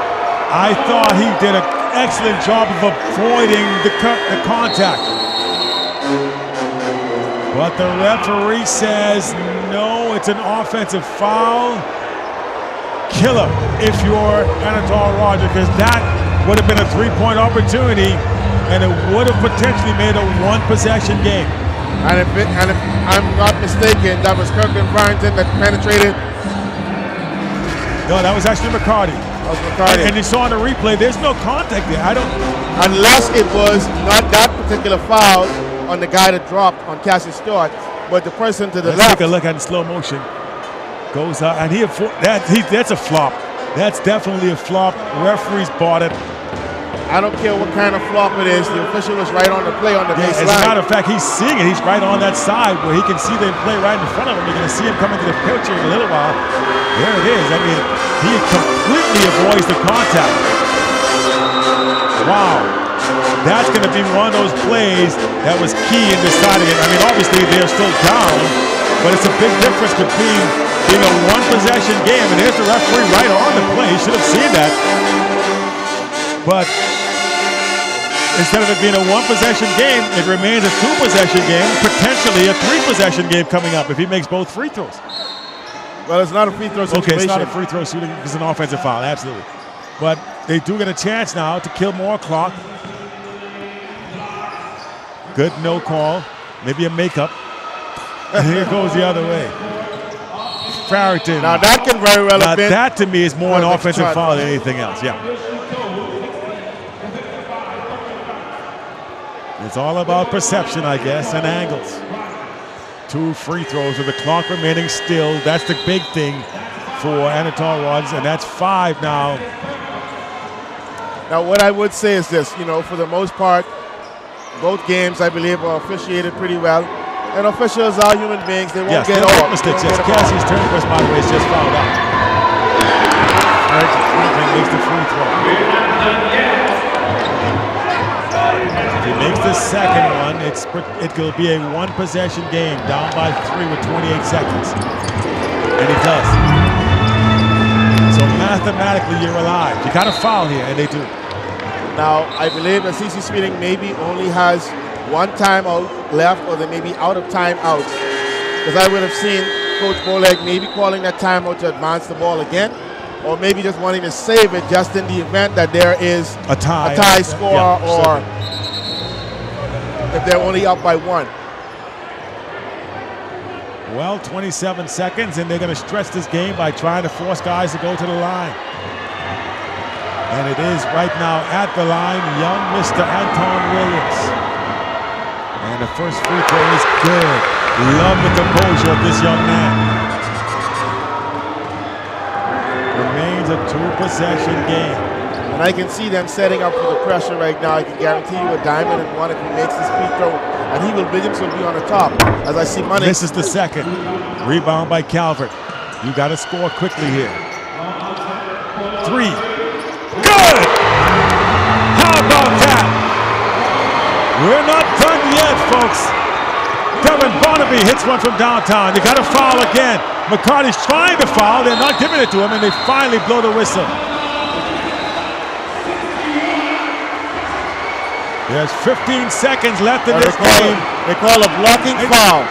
I thought he did an excellent job of avoiding the contact. But the referee says no, it's an offensive foul. Killer if you're Anatol Rodgers, because that would have been a 3-point opportunity and it would have potentially made a one-possession game. And if I'm not mistaken, that was Kirklyn Farrington that penetrated. No, that was actually McCarty. That was McCarty. And you saw in the replay, there's no contact there. Unless it was not that particular foul on the guy that dropped on Cassius Stewart, but the person to the Let's left. take a look at it in slow motion. Goes out, and that's a flop. That's definitely a flop. Referees bought it. I don't care what kind of flop it is. The official was right on the play on the baseline. As a matter of fact, he's seeing it. He's right on that side where he can see the play right in front of him. You're going to see him come into the picture in a little while. There it is. I mean, he completely avoids the contact. Wow. That's going to be one of those plays that was key in deciding it. I mean, obviously, they're still down, but it's a big difference between being a one-possession game, and there's the referee right on the play. He should have seen that. But instead of it being a one-possession game, it remains a two-possession game, potentially a three-possession game coming up if he makes both free throws. Well, it's not a free throw situation. Okay, it's not a free throw shooting. It's an offensive foul, absolutely. But they do get a chance now to kill more clock. Good no call. Maybe a makeup. And here it goes the other way. Farrington. Now that can very well have been. That to me is more an offensive foul than anything else, yeah. It's all about perception, I guess, and angles. 2 free throws with the clock remaining still. That's the big thing for Anatol Rodgers, and that's 5 now. Now, what I would say is this, for the most part, both games, I believe, are officiated pretty well. And officials are human beings. They won't get off. Mistakes, yes. Cassius Turnquest, by the way, is just fouled out. Franklin makes the free throw. If he makes the second one, it will be a one-possession game, down by 3 with 28 seconds. And he does. So mathematically, you're alive. You got a foul here, and they do. Now, I believe that CC Speeding maybe only has one timeout left, or they may be out of timeouts. Because I would have seen Coach Bowleg maybe calling that timeout to advance the ball again, or maybe just wanting to save it just in the event that there is a tie score, yeah, or if they're only up by 1. Well, 27 seconds, and they're going to stretch this game by trying to force guys to go to the line. And it is right now at the line, young Mr. Anthon Williams. And the first free throw is good. Love the composure of this young man. Remains a 2-possession game. And I can see them setting up for the pressure right now. I can guarantee you a diamond and 1 if he makes this free throw. And Williams will be on the top. As I see Munnings. This is the second. Rebound by Calvert. You got to score quickly here. 3. Good! How about that? We're not done yet, folks. Devin Barnaby hits one from downtown. You got to foul again. McCarty's trying to foul. They're not giving it to him, and they finally blow the whistle. There's 15 seconds left in this game. They call a blocking foul.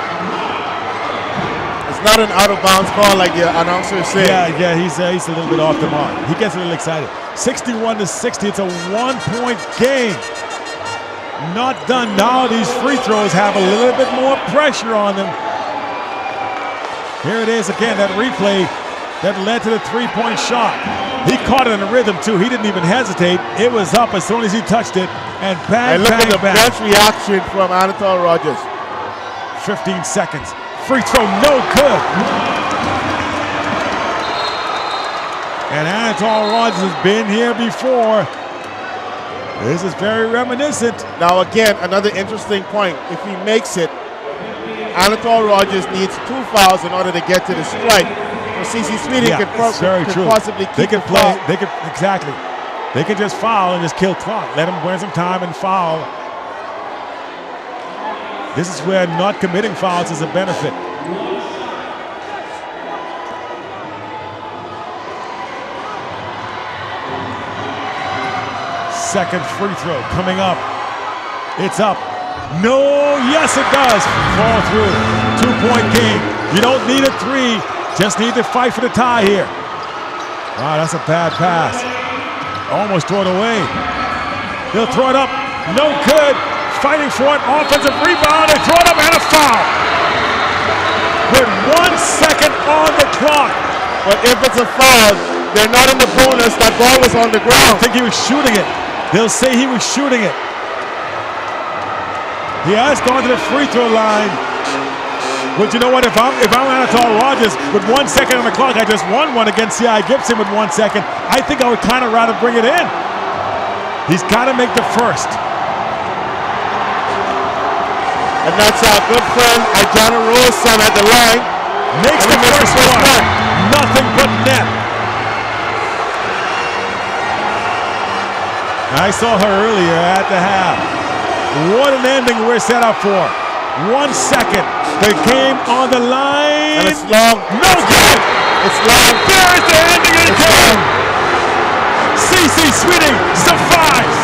It's not an out-of-bounds call like the announcer is saying. Yeah, he's a little bit off the mark. He gets a little excited. 61-60, it's a 1-point game. Not done now. These free throws have a little bit more pressure on them. Here it is again, that replay that led to the 3-point shot. He caught it in a rhythm too. He didn't even hesitate. It was up as soon as he touched it, and bang, and look bang, at the bang. bench reaction from Anatol Rodgers. 15 seconds. Free throw, no good. And Anatol Rodgers has been here before. This is very reminiscent. Now again, another interesting point. If he makes it, Anatol Rodgers needs 2 fouls in order to get to the strike. So CC Speeding could possibly keep the clock. Exactly. They could just foul and just kill clock. Let him win some time and foul. This is where not committing fouls is a benefit. Second free throw coming up. It's up. No, yes it does. Fall through. 2-point game. You don't need a 3. Just need to fight for the tie here. Wow, that's a bad pass. Almost throw it away. He'll throw it up. No good. Fighting for an offensive rebound. They throw it up and a foul. With 1 second on the clock. But if it's a foul, they're not in the bonus. That ball was on the I ground. think he was shooting it. They'll say he was shooting it. He has gone to the free throw line. But you know what? If I'm Anatol Rodgers with 1 second on the clock, I just won one against C.I. Gibson with 1 second. I think I would kind of rather bring it in. He's got to make the first. And that's our good friend, Ajana Rose's son at the line. Makes the first one. Nothing but net. I saw her earlier at the half. What an ending we're set up for. 1 second. The game on the line. And it's long. No good. It's long. There's the ending of the game. CC Sweeting survives.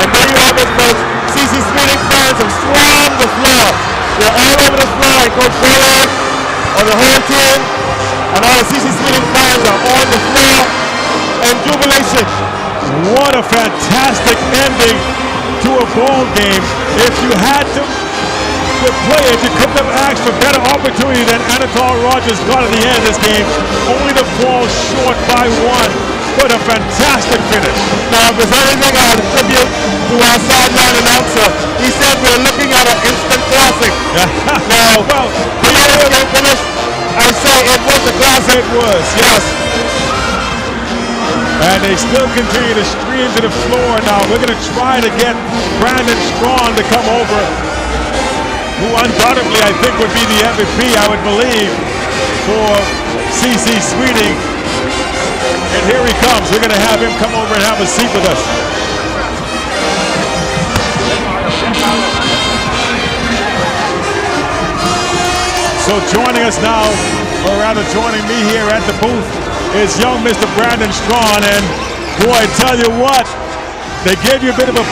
And there you have it, folks. CC Sweeting fans have swarmed the floor. They're all over the floor, and Coach Bowleg or the whole team and all the CC Sweeting fans are on the floor in jubilation. What a fantastic ending to a ball game. If you had to play it, you couldn't have asked for better opportunity than Anatol Rodgers got at the end of this game, only to fall short by one. What a fantastic finish. Now, if there's anything I would attribute to our sideline announcer, he said we're looking at an instant classic. Now, well, before this game finished, I say it was a classic. It was, yes. And they still continue to stream to the floor. Now we're going to try to get Bradon Strachan to come over, who undoubtedly I think would be the MVP, I would believe, for CC Sweeting. And here he comes. We're going to have him come over and have a seat with us. So joining us now, or rather joining me here at the booth, is young Mr. Bradon Strachan. And boy, I tell you what, they gave you a bit of a